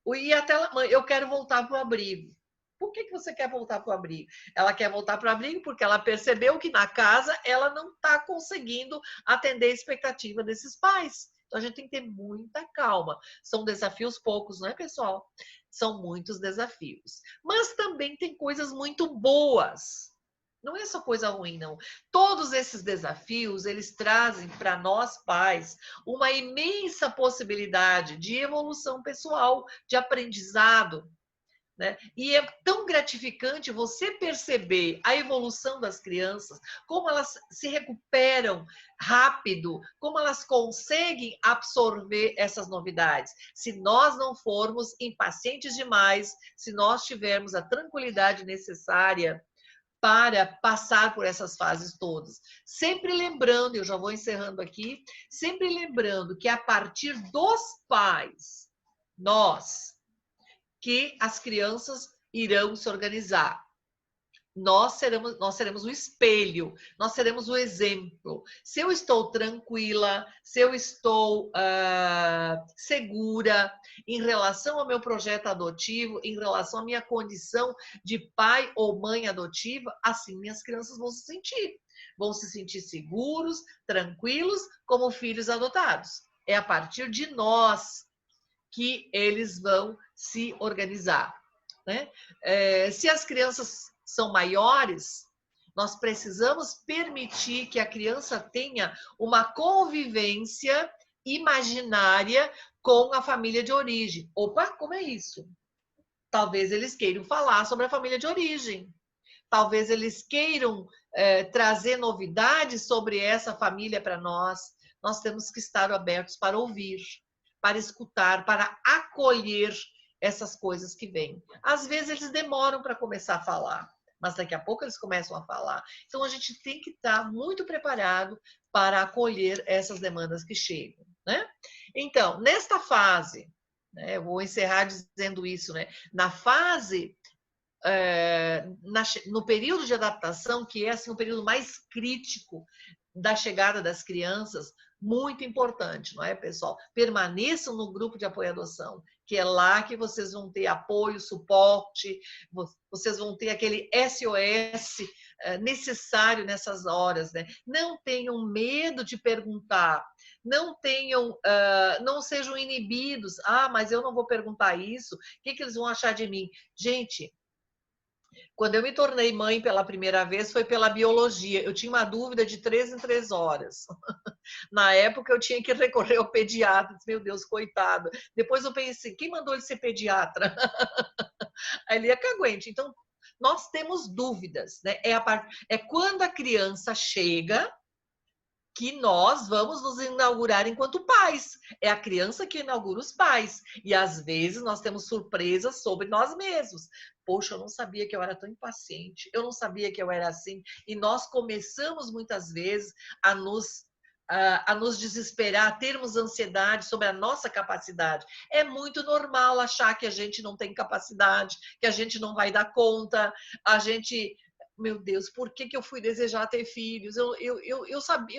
E até ela, mãe, eu quero voltar para o abrigo. Por que você quer voltar para o abrigo? Ela quer voltar para o abrigo porque ela percebeu que na casa ela não está conseguindo atender a expectativa desses pais. Então a gente tem que ter muita calma. São desafios poucos, não é, pessoal? São muitos desafios. Mas também tem coisas muito boas. Não é só coisa ruim, não. Todos esses desafios, eles trazem para nós pais uma imensa possibilidade de evolução pessoal, de aprendizado, né? E é tão gratificante você perceber a evolução das crianças, como elas se recuperam rápido, como elas conseguem absorver essas novidades. Se nós não formos impacientes demais, se nós tivermos a tranquilidade necessária para passar por essas fases todas. Sempre lembrando, eu já vou encerrando aqui, sempre lembrando que a partir dos pais, que as crianças irão se organizar. Nós seremos o espelho, nós seremos o exemplo. Se eu estou tranquila, se eu estou segura em relação ao meu projeto adotivo, em relação à minha condição de pai ou mãe adotiva, assim minhas crianças vão se sentir. Vão se sentir seguros, tranquilos, como filhos adotados. É a partir de nós que eles vão se organizar, né? Se as crianças são maiores, nós precisamos permitir que a criança tenha uma convivência imaginária com a família de origem. Opa, como é isso? Talvez eles queiram falar sobre a família de origem. Talvez eles queiram trazer novidades sobre essa família para nós. Nós temos que estar abertos para ouvir, para escutar, para acolher essas coisas que vêm. Às vezes eles demoram para começar a falar, mas daqui a pouco eles começam a falar. Então, a gente tem que estar muito preparado para acolher essas demandas que chegam, né? Então, nesta fase, né, eu vou encerrar dizendo isso, né? Na fase no período de adaptação, que é assim, o período mais crítico da chegada das crianças, muito importante, não é, pessoal? Permaneçam no grupo de apoio à adoção, que é lá que vocês vão ter apoio, suporte, vocês vão ter aquele SOS necessário nessas horas, né? Não tenham medo de perguntar, não tenham, não sejam inibidos. Ah, mas eu não vou perguntar isso, o que eles vão achar de mim? Gente, quando eu me tornei mãe pela primeira vez, foi pela biologia. Eu tinha uma dúvida de 3 em 3 horas. Na época, eu tinha que recorrer ao pediatra. Meu Deus, coitado. Depois eu pensei, quem mandou ele ser pediatra? Aí ele é caguente. Então, nós temos dúvidas, né? É quando a criança chega que nós vamos nos inaugurar enquanto pais. É a criança que inaugura os pais. E, às vezes, nós temos surpresas sobre nós mesmos. Poxa, eu não sabia que eu era tão impaciente. Eu não sabia que eu era assim. E nós começamos, muitas vezes, a nos desesperar, a termos ansiedade sobre a nossa capacidade. É muito normal achar que a gente não tem capacidade, que a gente não vai dar conta, a gente... Meu Deus, por que eu fui desejar ter filhos? Eu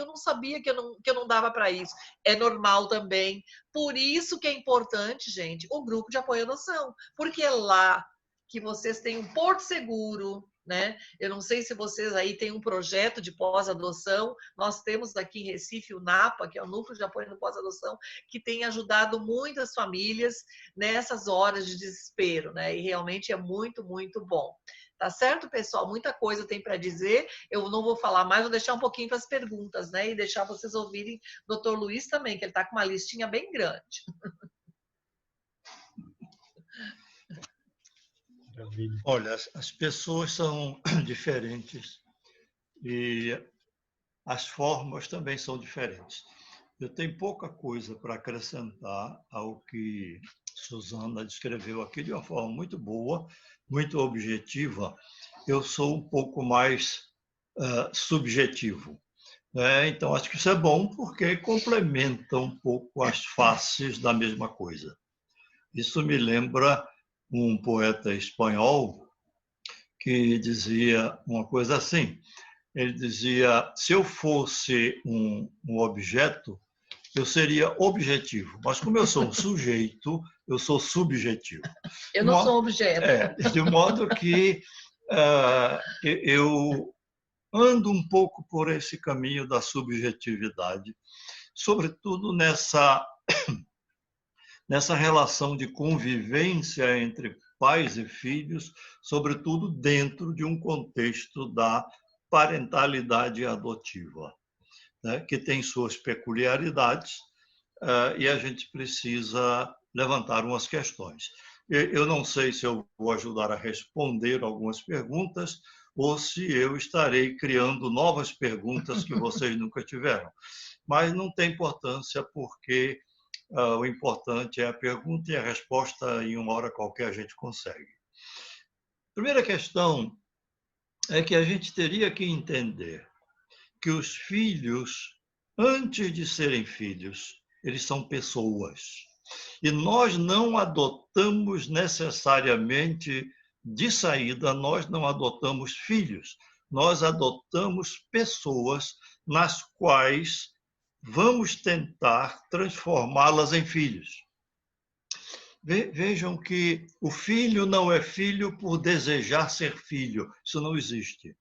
não sabia que eu não dava para isso. É normal também. Por isso que é importante, gente, o grupo de apoio à adoção. Porque é lá que vocês têm um porto seguro, né? Eu não sei se vocês aí têm um projeto de pós-adoção. Nós temos aqui em Recife o NAPA, que é o Núcleo de Apoio no Pós-Adoção, que tem ajudado muitas famílias nessas horas de desespero, né? E realmente é muito, muito bom. Tá certo, pessoal? Muita coisa tem para dizer. Eu não vou falar mais, vou deixar um pouquinho para as perguntas, né? E deixar vocês ouvirem o Dr. Luiz também, que ele está com uma listinha bem grande. Olha, as pessoas são diferentes e as formas também são diferentes. Eu tenho pouca coisa para acrescentar ao que Suzana descreveu aqui de uma forma muito boa, muito objetiva. Eu sou um pouco mais subjetivo, né? Então, acho que isso é bom porque complementa um pouco as faces da mesma coisa. Isso me lembra um poeta espanhol que dizia uma coisa assim. Ele dizia, se eu fosse um objeto, eu seria objetivo. Mas como eu sou um sujeito, eu sou subjetivo. Eu não sou objeto. De modo que eu ando um pouco por esse caminho da subjetividade, sobretudo nessa relação de convivência entre pais e filhos, sobretudo dentro de um contexto da parentalidade adotiva, né, que tem suas peculiaridades e a gente precisa levantar umas questões. Eu não sei se eu vou ajudar a responder algumas perguntas ou se eu estarei criando novas perguntas que vocês nunca tiveram. Mas não tem importância, porque o importante é a pergunta e a resposta, em uma hora qualquer a gente consegue. Primeira questão é que a gente teria que entender que os filhos, antes de serem filhos, eles são pessoas. E nós não adotamos necessariamente, de saída, nós não adotamos filhos, nós adotamos pessoas nas quais vamos tentar transformá-las em filhos. Vejam que o filho não é filho por desejar ser filho, isso não existe.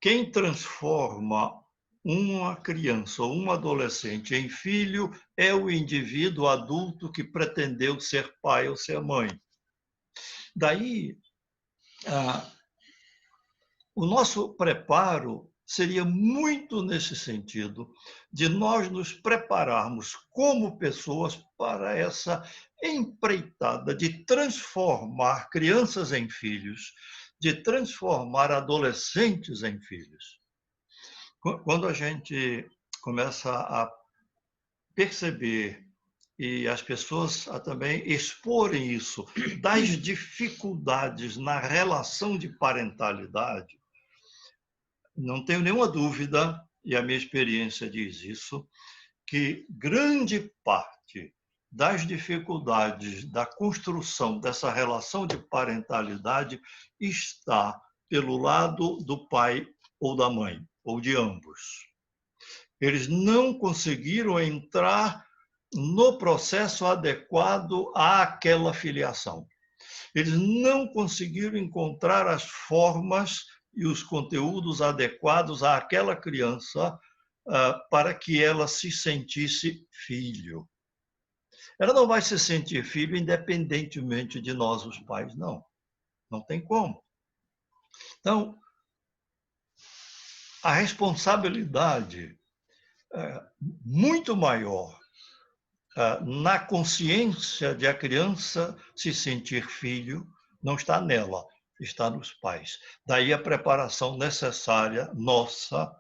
Quem transforma uma criança ou um adolescente em filho é o indivíduo adulto que pretendeu ser pai ou ser mãe. Daí, o nosso preparo seria muito nesse sentido, de nós nos prepararmos como pessoas para essa empreitada de transformar crianças em filhos, de transformar adolescentes em filhos. Quando a gente começa a perceber e as pessoas a também exporem isso, das dificuldades na relação de parentalidade, não tenho nenhuma dúvida, e a minha experiência diz isso, que grande parte das dificuldades da construção dessa relação de parentalidade está pelo lado do pai ou da mãe, ou de ambos. Eles não conseguiram entrar no processo adequado àquela filiação. Eles não conseguiram encontrar as formas e os conteúdos adequados àquela criança para que ela se sentisse filho. Ela não vai se sentir filho independentemente de nós, os pais, não. Não tem como. Então, a responsabilidade muito maior na consciência de a criança se sentir filho não está nela, está nos pais. Daí a preparação necessária nossa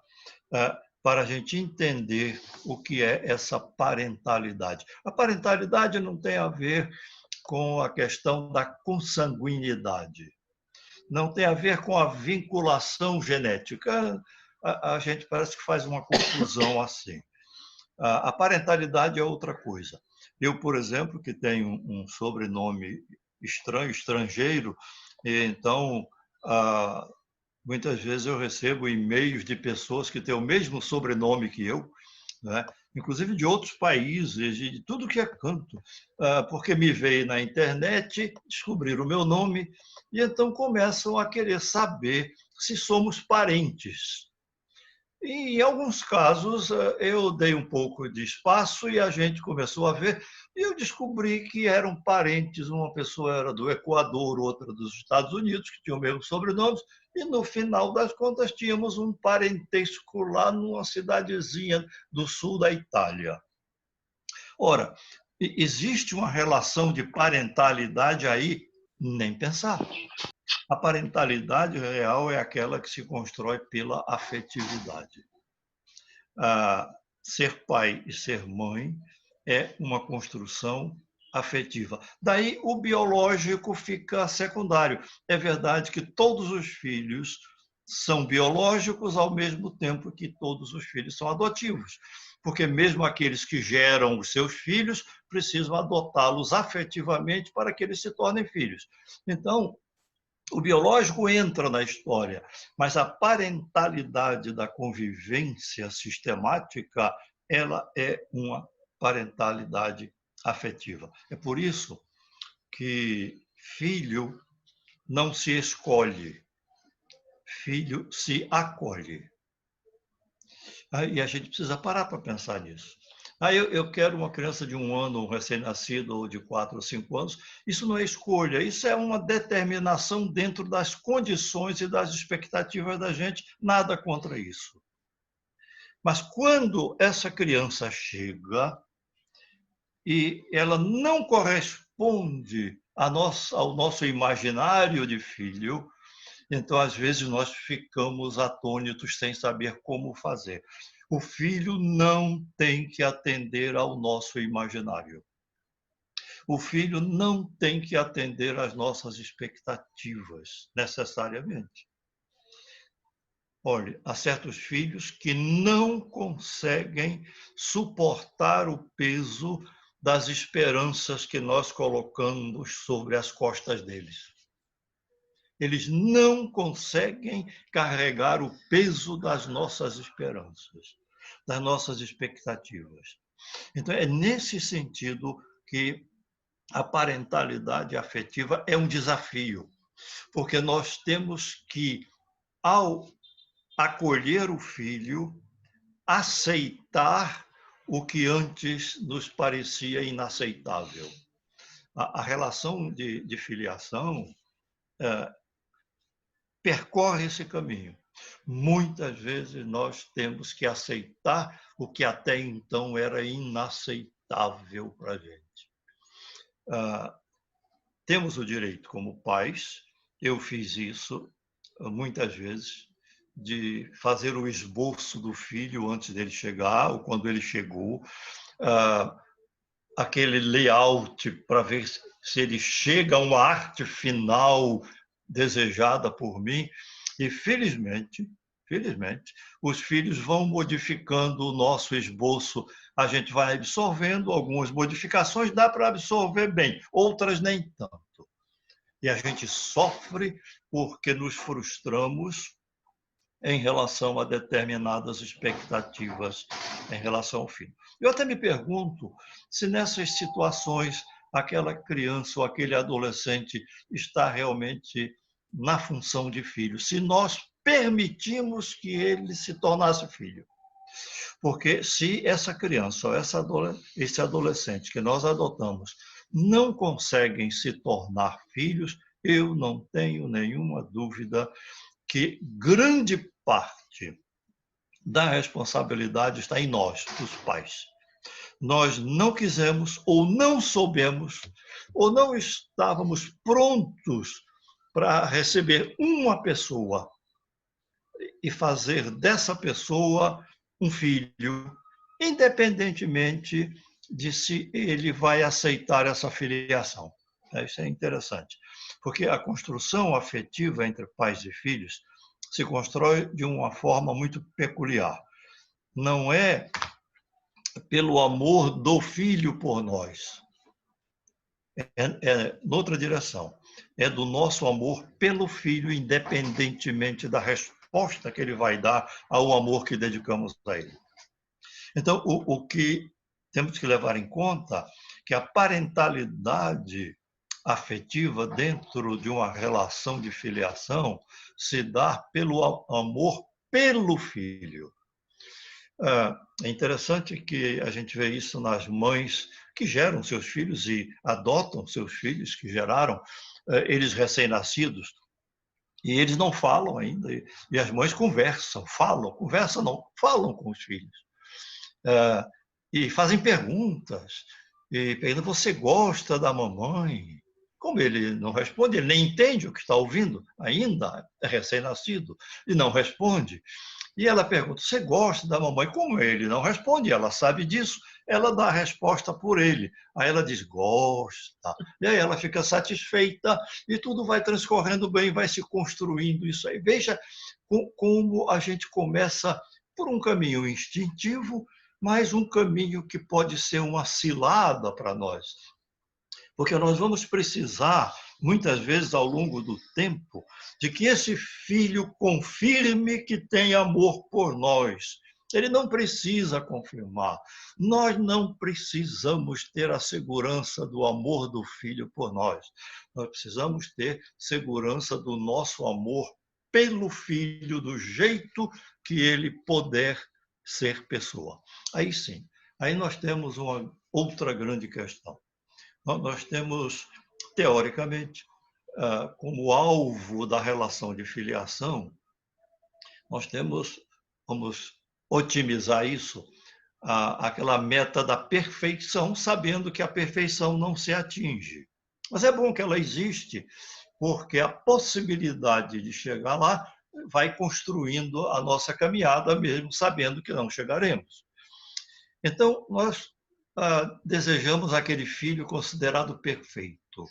para a gente entender o que é essa parentalidade. A parentalidade não tem a ver com a questão da consanguinidade, não tem a ver com a vinculação genética. A gente parece que faz uma confusão assim. A parentalidade é outra coisa. Eu, por exemplo, que tenho um sobrenome estranho, estrangeiro, então muitas vezes eu recebo e-mails de pessoas que têm o mesmo sobrenome que eu, né? Inclusive de outros países, de tudo que é canto, porque me veio na internet, descobriram o meu nome e então começam a querer saber se somos parentes. E, em alguns casos, eu dei um pouco de espaço e a gente começou a ver, e eu descobri que eram parentes, uma pessoa era do Equador, outra dos Estados Unidos, que tinham o mesmo sobrenome, e no final das contas tínhamos um parentesco lá numa cidadezinha do sul da Itália. Ora, existe uma relação de parentalidade aí? Nem pensar. A parentalidade real é aquela que se constrói pela afetividade. Ser pai e ser mãe é uma construção afetiva. Daí o biológico fica secundário. É verdade que todos os filhos são biológicos ao mesmo tempo que todos os filhos são adotivos, porque mesmo aqueles que geram os seus filhos precisam adotá-los afetivamente para que eles se tornem filhos. Então, o biológico entra na história, mas a parentalidade da convivência sistemática, ela é uma parentalidade afetiva. É por isso que filho não se escolhe, filho se acolhe. E a gente precisa parar para pensar nisso. Eu quero uma criança de 1 ano, um recém-nascido, ou de 4 ou 5 anos. Isso não é escolha, isso é uma determinação dentro das condições e das expectativas da gente, nada contra isso. Mas quando essa criança chega e ela não corresponde ao nosso imaginário de filho, então, às vezes, nós ficamos atônitos sem saber como fazer. O filho não tem que atender ao nosso imaginário. O filho não tem que atender às nossas expectativas, necessariamente. Olha, há certos filhos que não conseguem suportar o peso das esperanças que nós colocamos sobre as costas deles. Eles não conseguem carregar o peso das nossas esperanças, das nossas expectativas. Então, é nesse sentido que a parentalidade afetiva é um desafio, porque nós temos que, ao acolher o filho, aceitar o que antes nos parecia inaceitável. A relação de filiação percorre esse caminho. Muitas vezes nós temos que aceitar o que até então era inaceitável para a gente. Temos o direito, como pais, eu fiz isso muitas vezes, de fazer o esboço do filho antes dele chegar, ou quando ele chegou, aquele layout para ver se ele chega a uma arte final desejada por mim. E, felizmente, os filhos vão modificando o nosso esboço. A gente vai absorvendo algumas modificações, dá para absorver bem, outras nem tanto. E a gente sofre porque nos frustramos em relação a determinadas expectativas em relação ao filho. Eu até me pergunto se nessas situações aquela criança ou aquele adolescente está realmente na função de filho, se nós permitimos que ele se tornasse filho. Porque se essa criança ou esse adolescente que nós adotamos não conseguem se tornar filhos, eu não tenho nenhuma dúvida que grande parte da responsabilidade está em nós, os pais. Nós não quisemos, ou não soubemos, ou não estávamos prontos para receber uma pessoa e fazer dessa pessoa um filho, independentemente de se ele vai aceitar essa filiação. Isso é interessante, porque a construção afetiva entre pais e filhos se constrói de uma forma muito peculiar. Não é pelo amor do filho por nós, é noutra direção. É do nosso amor pelo filho, independentemente da resposta que ele vai dar ao amor que dedicamos a ele. Então, o que temos que levar em conta é que a parentalidade afetiva dentro de uma relação de filiação se dá pelo amor pelo filho. É interessante que a gente vê isso nas mães que geram seus filhos e adotam seus filhos que geraram, eles recém-nascidos, e eles não falam ainda, e as mães falam com os filhos. E fazem perguntas, e perguntam, você gosta da mamãe? Como ele não responde, ele nem entende o que está ouvindo, ainda é recém-nascido, e não responde. E ela pergunta, você gosta da mamãe? Como ele não responde, ela sabe disso, ela dá a resposta por ele. Aí ela diz, gosta. E aí ela fica satisfeita e tudo vai transcorrendo bem, vai se construindo isso aí. Veja como a gente começa por um caminho instintivo, mas um caminho que pode ser uma cilada para nós. Porque nós vamos precisar, muitas vezes ao longo do tempo, de que esse filho confirme que tem amor por nós. Ele não precisa confirmar. Nós não precisamos ter a segurança do amor do filho por nós. Nós precisamos ter segurança do nosso amor pelo filho, do jeito que ele puder ser pessoa. Aí sim, aí nós temos uma outra grande questão. Nós temos, teoricamente, como alvo da relação de filiação, nós temos, vamos otimizar isso, aquela meta da perfeição, sabendo que a perfeição não se atinge. Mas é bom que ela existe, porque a possibilidade de chegar lá vai construindo a nossa caminhada, mesmo sabendo que não chegaremos. Então, nós desejamos aquele filho considerado perfeito.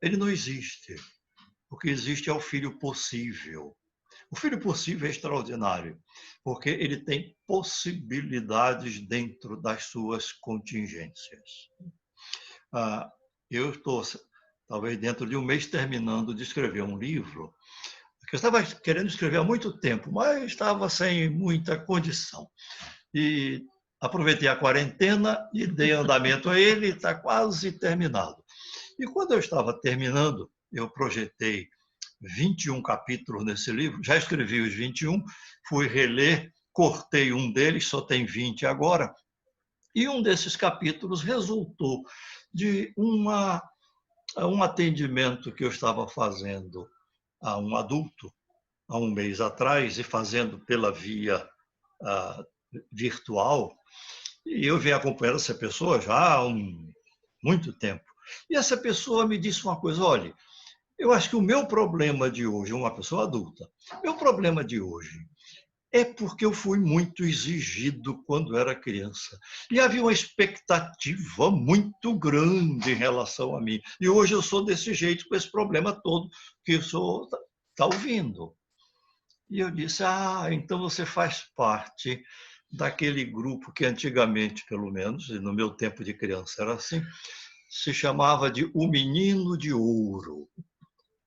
Ele não existe. O que existe é o filho possível. O filho possível é extraordinário, porque ele tem possibilidades dentro das suas contingências. Eu estou, talvez dentro de um mês, terminando de escrever um livro, que eu estava querendo escrever há muito tempo, mas estava sem muita condição. E aproveitei a quarentena e dei andamento a ele, está quase terminado. E quando eu estava terminando, eu projetei 21 capítulos nesse livro, já escrevi os 21, fui reler, cortei um deles, só tem 20 agora, e um desses capítulos resultou de um atendimento que eu estava fazendo a um adulto há um mês atrás e fazendo pela via virtual, e eu venho acompanhando essa pessoa já há muito tempo. E essa pessoa me disse uma coisa, olha, eu acho que o meu problema de hoje, uma pessoa adulta, meu problema de hoje é porque eu fui muito exigido quando era criança. E havia uma expectativa muito grande em relação a mim. E hoje eu sou desse jeito, com esse problema todo que o senhor está ouvindo. E eu disse, então você faz parte daquele grupo que antigamente, pelo menos, e no meu tempo de criança era assim, se chamava de O Menino de Ouro.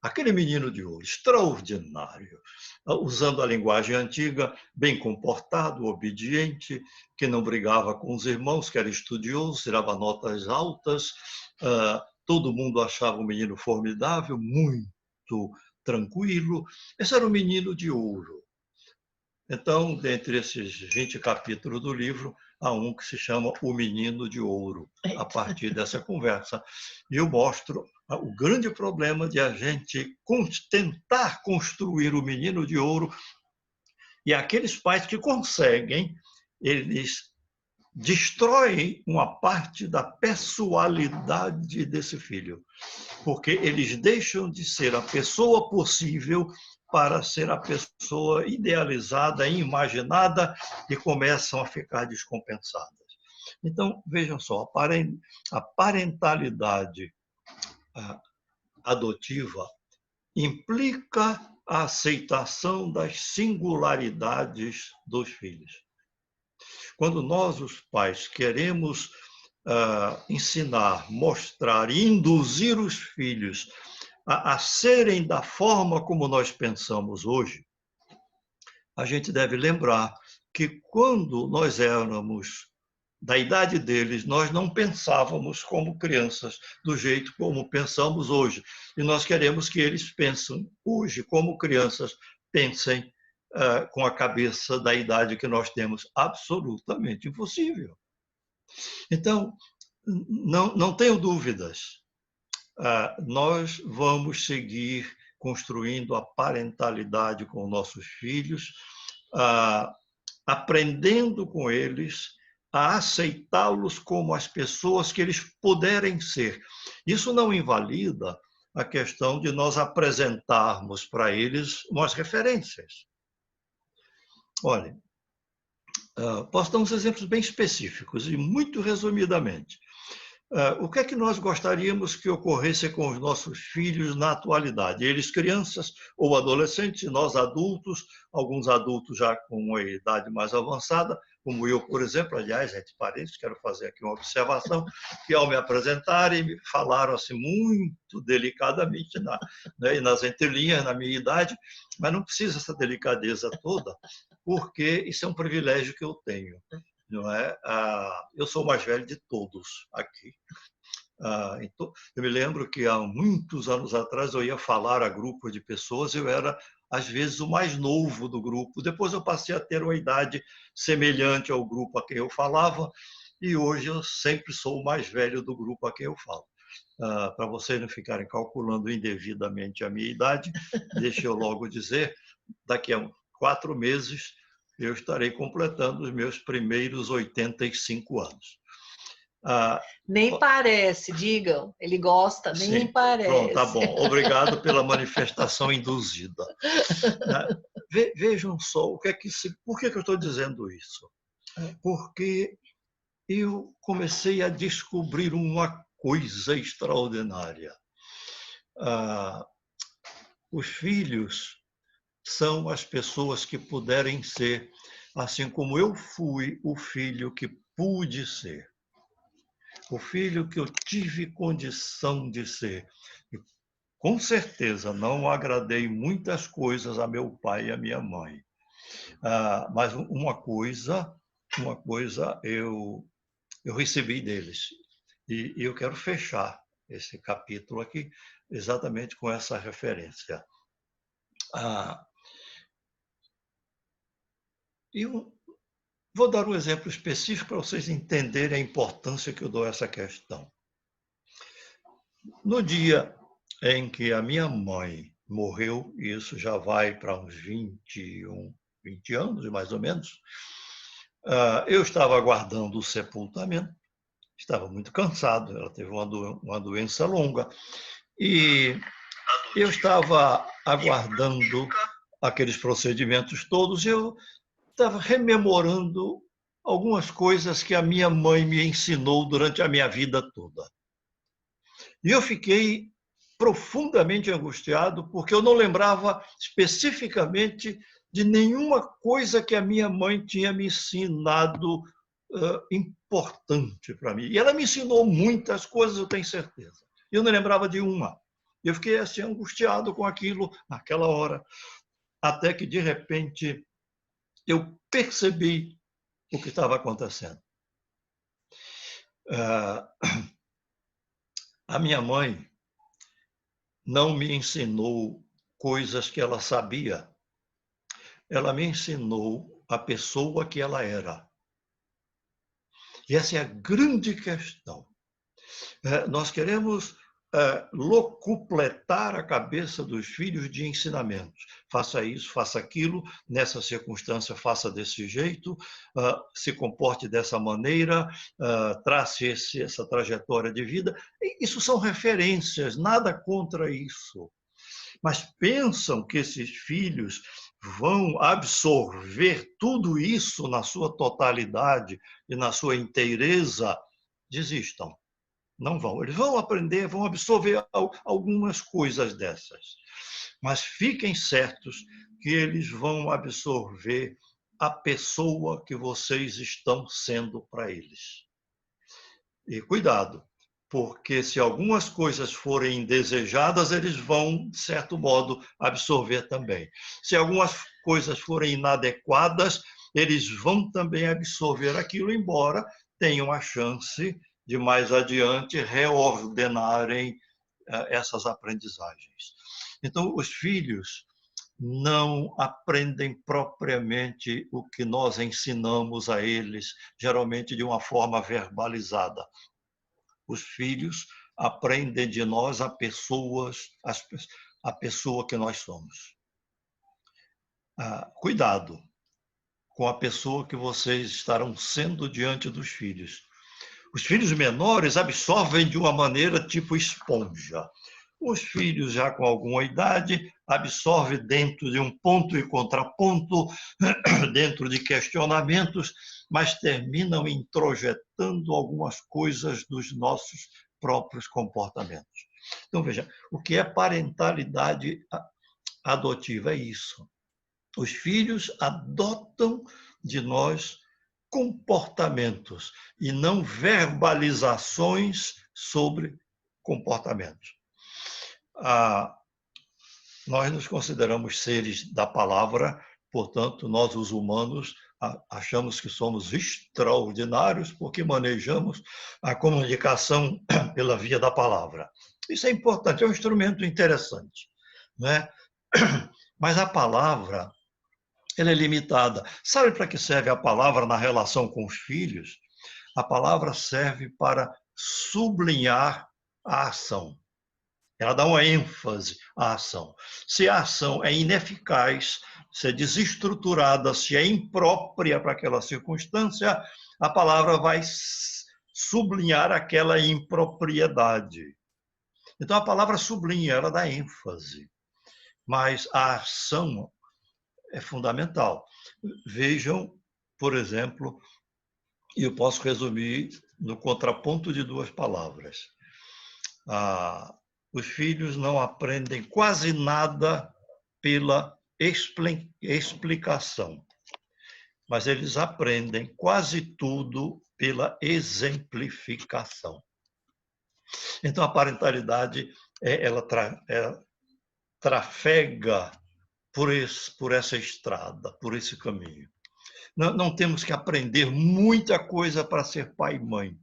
Aquele menino de ouro, extraordinário, usando a linguagem antiga, bem comportado, obediente, que não brigava com os irmãos, que era estudioso, tirava notas altas, todo mundo achava o menino formidável, muito tranquilo. Esse era o menino de ouro. Então, dentre esses 20 capítulos do livro, há um que se chama O Menino de Ouro, a partir dessa conversa. E eu mostro o grande problema de a gente tentar construir o menino de ouro, e aqueles pais que conseguem, eles destroem uma parte da pessoalidade desse filho, porque eles deixam de ser a pessoa possível para ser a pessoa idealizada, imaginada, e começam a ficar descompensadas. Então, vejam só, a parentalidade adotiva implica a aceitação das singularidades dos filhos. Quando nós, os pais, queremos ensinar, mostrar e induzir os filhos a serem da forma como nós pensamos hoje, a gente deve lembrar que quando nós éramos da idade deles, nós não pensávamos como crianças, do jeito como pensamos hoje. E nós queremos que eles pensem hoje como crianças, pensem com a cabeça da idade que nós temos. Absolutamente impossível. Então, não tenho dúvidas. Nós vamos seguir construindo a parentalidade com nossos filhos, aprendendo com eles a aceitá-los como as pessoas que eles puderem ser. Isso não invalida a questão de nós apresentarmos para eles umas referências. Olha, posso dar uns exemplos bem específicos e muito resumidamente. O que é que nós gostaríamos que ocorresse com os nossos filhos na atualidade? Eles crianças ou adolescentes, nós adultos, alguns adultos já com uma idade mais avançada, como eu, por exemplo. Aliás, entre parênteses, quero fazer aqui uma observação, que ao me apresentarem, me falaram assim muito delicadamente nas entrelinhas, na minha idade, mas não precisa essa delicadeza toda, porque isso é um privilégio que eu tenho. Não é? Eu sou o mais velho de todos aqui. Então, eu me lembro que há muitos anos atrás eu ia falar a grupo de pessoas, eu era, às vezes, o mais novo do grupo. Depois eu passei a ter uma idade semelhante ao grupo a quem eu falava, e hoje eu sempre sou o mais velho do grupo a quem eu falo. Para vocês não ficarem calculando indevidamente a minha idade, deixa eu logo dizer, daqui a 4 meses, eu estarei completando os meus primeiros 85 anos. Nem parece, digam. Ele gosta, nem sim, parece. Pronto, tá bom. Obrigado pela manifestação induzida. Vejam só, por que eu estou dizendo isso? Porque eu comecei a descobrir uma coisa extraordinária. Os filhos são as pessoas que puderem ser, assim como eu fui o filho que pude ser. O filho que eu tive condição de ser. E, com certeza, não agradei muitas coisas a meu pai e a minha mãe. Mas uma coisa eu recebi deles. E eu quero fechar esse capítulo aqui exatamente com essa referência. Eu vou dar um exemplo específico para vocês entenderem a importância que eu dou a essa questão. No dia em que a minha mãe morreu, e isso já vai para uns 20 anos, mais ou menos, eu estava aguardando o sepultamento, estava muito cansado, ela teve uma doença longa, e eu estava aguardando aqueles procedimentos todos, e eu estava rememorando algumas coisas que a minha mãe me ensinou durante a minha vida toda. E eu fiquei profundamente angustiado, porque eu não lembrava especificamente de nenhuma coisa que a minha mãe tinha me ensinado importante para mim. E ela me ensinou muitas coisas, eu tenho certeza. Eu não lembrava de uma. Eu fiquei assim angustiado com aquilo naquela hora, até que de repente eu percebi o que estava acontecendo. A minha mãe não me ensinou coisas que ela sabia. Ela me ensinou a pessoa que ela era. E essa é a grande questão. Nós queremos locupletar a cabeça dos filhos de ensinamentos. Faça isso, faça aquilo, nessa circunstância faça desse jeito, se comporte dessa maneira, trace essa trajetória de vida. Isso são referências, nada contra isso. Mas pensam que esses filhos vão absorver tudo isso na sua totalidade e na sua inteireza, desistam. Não vão. Eles vão aprender, vão absorver algumas coisas dessas. Mas fiquem certos que eles vão absorver a pessoa que vocês estão sendo para eles. E cuidado, porque se algumas coisas forem desejadas, eles vão, de certo modo, absorver também. Se algumas coisas forem inadequadas, eles vão também absorver aquilo, embora tenham a chance de mais adiante reordenarem essas aprendizagens. Então, os filhos não aprendem propriamente o que nós ensinamos a eles, geralmente de uma forma verbalizada. Os filhos aprendem de nós a pessoa que nós somos. Cuidado com a pessoa que vocês estarão sendo diante dos filhos. Os filhos menores absorvem de uma maneira tipo esponja. Os filhos já com alguma idade absorvem dentro de um ponto e contraponto, dentro de questionamentos, mas terminam introjetando algumas coisas dos nossos próprios comportamentos. Então, veja, o que é parentalidade adotiva? É isso. Os filhos adotam de nós comportamentos e não verbalizações sobre comportamentos. Nós nos consideramos seres da palavra, portanto, nós, os humanos, achamos que somos extraordinários porque manejamos a comunicação pela via da palavra. Isso é importante, é um instrumento interessante, né? Mas a palavra, ela é limitada. Sabe para que serve a palavra na relação com os filhos? A palavra serve para sublinhar a ação. Ela dá uma ênfase à ação. Se a ação é ineficaz, se é desestruturada, se é imprópria para aquela circunstância, a palavra vai sublinhar aquela impropriedade. Então, a palavra sublinha, ela dá ênfase. Mas a ação é fundamental. Vejam, por exemplo, e eu posso resumir no contraponto de duas palavras. Os filhos não aprendem quase nada pela explicação, mas eles aprendem quase tudo pela exemplificação. Então, a parentalidade, ela trafega por essa estrada, por esse caminho. Não temos que aprender muita coisa para ser pai e mãe,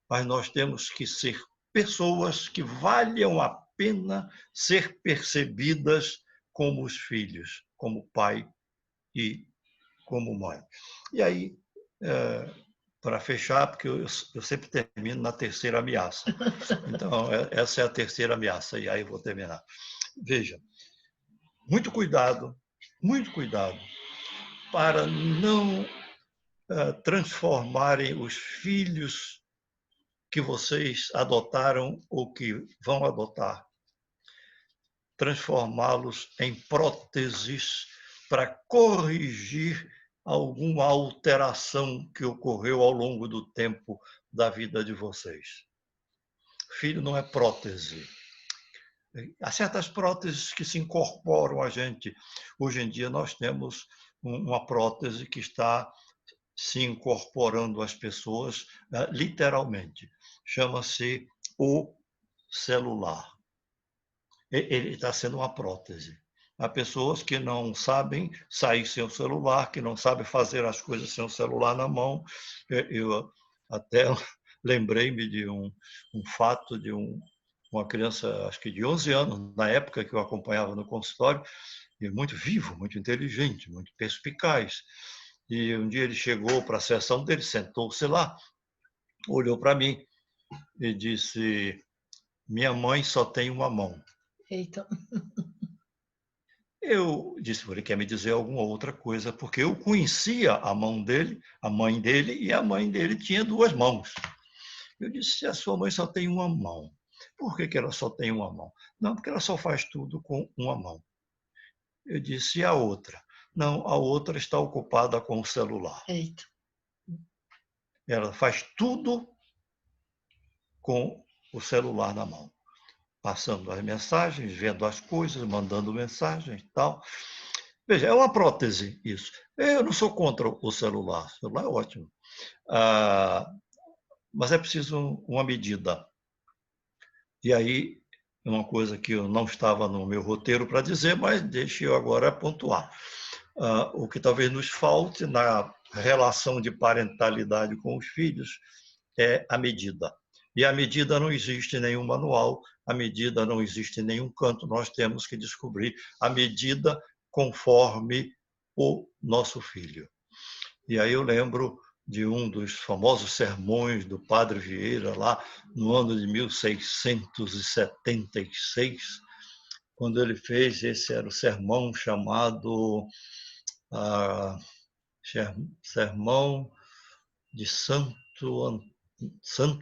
mas nós temos que ser pessoas que valham a pena ser percebidas como os filhos, como pai e como mãe. E aí, para fechar, porque eu sempre termino na terceira ameaça. Então, essa é a terceira ameaça, e aí eu vou terminar. Veja, muito cuidado para não transformarem os filhos que vocês adotaram ou que vão adotar, transformá-los em próteses para corrigir alguma alteração que ocorreu ao longo do tempo da vida de vocês. Filho não é prótese. Há certas próteses que se incorporam a gente. Hoje em dia nós temos uma prótese que está se incorporando às pessoas, literalmente. Chama-se o celular. Ele está sendo uma prótese. Há pessoas que não sabem sair sem o celular, que não sabem fazer as coisas sem o celular na mão. Eu até lembrei-me de um fato de uma criança, acho que de 11 anos, na época que eu acompanhava no consultório, e muito vivo, muito inteligente, muito perspicaz. E um dia ele chegou para a sessão dele, sentou-se lá, olhou para mim e disse: minha mãe só tem uma mão. Eita. Eu disse: ele quer me dizer alguma outra coisa, porque eu conhecia a mão dele, a mãe dele, e a mãe dele tinha duas mãos. Eu disse: a sua mãe só tem uma mão. Por que ela só tem uma mão? Não, porque ela só faz tudo com uma mão. Eu disse: e a outra? Não, a outra está ocupada com o celular. Eita. Ela faz tudo com o celular na mão, passando as mensagens, vendo as coisas, mandando mensagens e tal. Veja, é uma prótese isso. Eu não sou contra o celular. O celular é ótimo. Mas é preciso uma medida. E aí, uma coisa que eu não estava no meu roteiro para dizer, mas deixe eu agora pontuar. O que talvez nos falte na relação de parentalidade com os filhos é a medida. E a medida não existe em nenhum manual, a medida não existe em nenhum canto, nós temos que descobrir a medida conforme o nosso filho. E aí eu lembro de um dos famosos sermões do Padre Vieira, lá no ano de 1676, quando ele fez, esse era o sermão chamado Sermão de Santo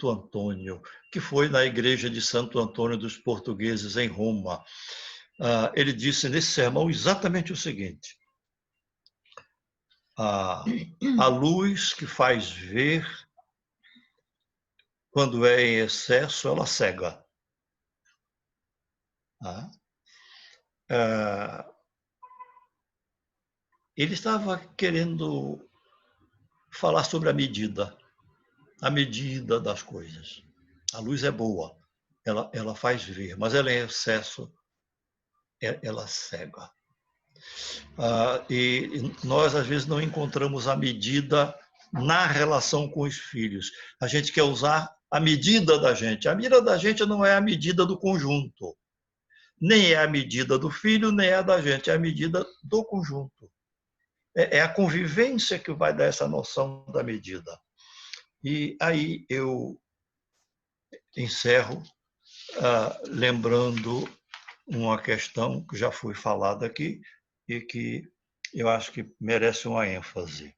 Antônio, que foi na igreja de Santo Antônio dos Portugueses, em Roma. Ele disse nesse sermão exatamente o seguinte: a luz que faz ver, quando é em excesso, ela cega. Ele estava querendo falar sobre a medida das coisas. A luz é boa, ela faz ver, mas ela em excesso, ela cega. E nós, às vezes, não encontramos a medida na relação com os filhos. A gente quer usar a medida da gente. A medida da gente não é a medida do conjunto. Nem é a medida do filho, nem é a da gente. É a medida do conjunto. É a convivência que vai dar essa noção da medida. E aí eu encerro lembrando uma questão que já foi falada aqui e que eu acho que merece uma ênfase.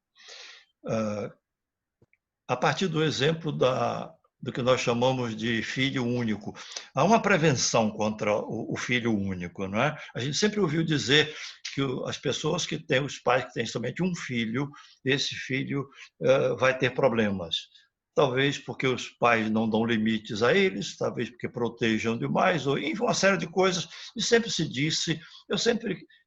A partir do exemplo do que nós chamamos de filho único. Há uma prevenção contra o filho único, não é? A gente sempre ouviu dizer que as pessoas que têm, os pais que têm somente um filho, esse filho vai ter problemas. Talvez porque os pais não dão limites a eles, talvez porque protejam demais, ou enfim, uma série de coisas. E sempre se disse,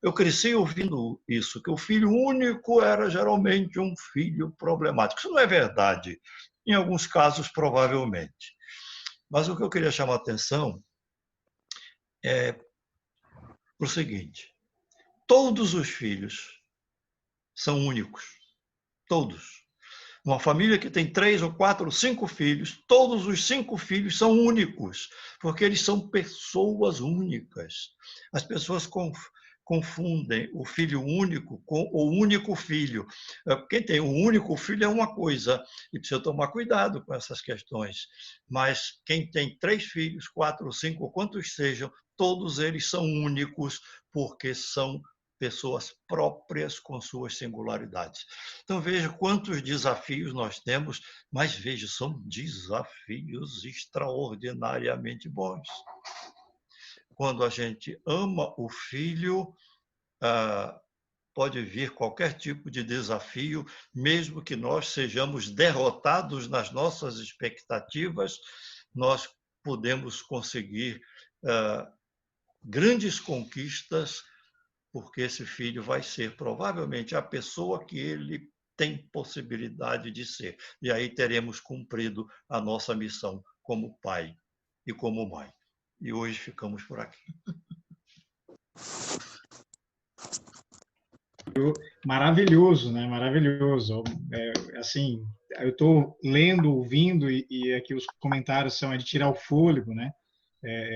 eu cresci ouvindo isso, que o filho único era geralmente um filho problemático. Isso não é verdade. Em alguns casos, provavelmente. Mas o que eu queria chamar a atenção é o seguinte: todos os filhos são únicos. Todos. Uma família que tem 3 ou 4 ou 5 filhos, todos os 5 filhos são únicos, porque eles são pessoas únicas. As pessoas confundem o filho único com o único filho. Quem tem um único filho é uma coisa, e precisa tomar cuidado com essas questões. Mas quem tem 3 filhos, 4 ou 5, ou quantos sejam, todos eles são únicos, porque são pessoas próprias com suas singularidades. Então, veja quantos desafios nós temos, mas veja, são desafios extraordinariamente bons. Quando a gente ama o filho, pode vir qualquer tipo de desafio, mesmo que nós sejamos derrotados nas nossas expectativas, nós podemos conseguir grandes conquistas, porque esse filho vai ser provavelmente a pessoa que ele tem possibilidade de ser. E aí teremos cumprido a nossa missão como pai e como mãe. E hoje ficamos por aqui. Maravilhoso, né? Maravilhoso. Assim, eu estou lendo, ouvindo, e aqui os comentários são de tirar o fôlego, né?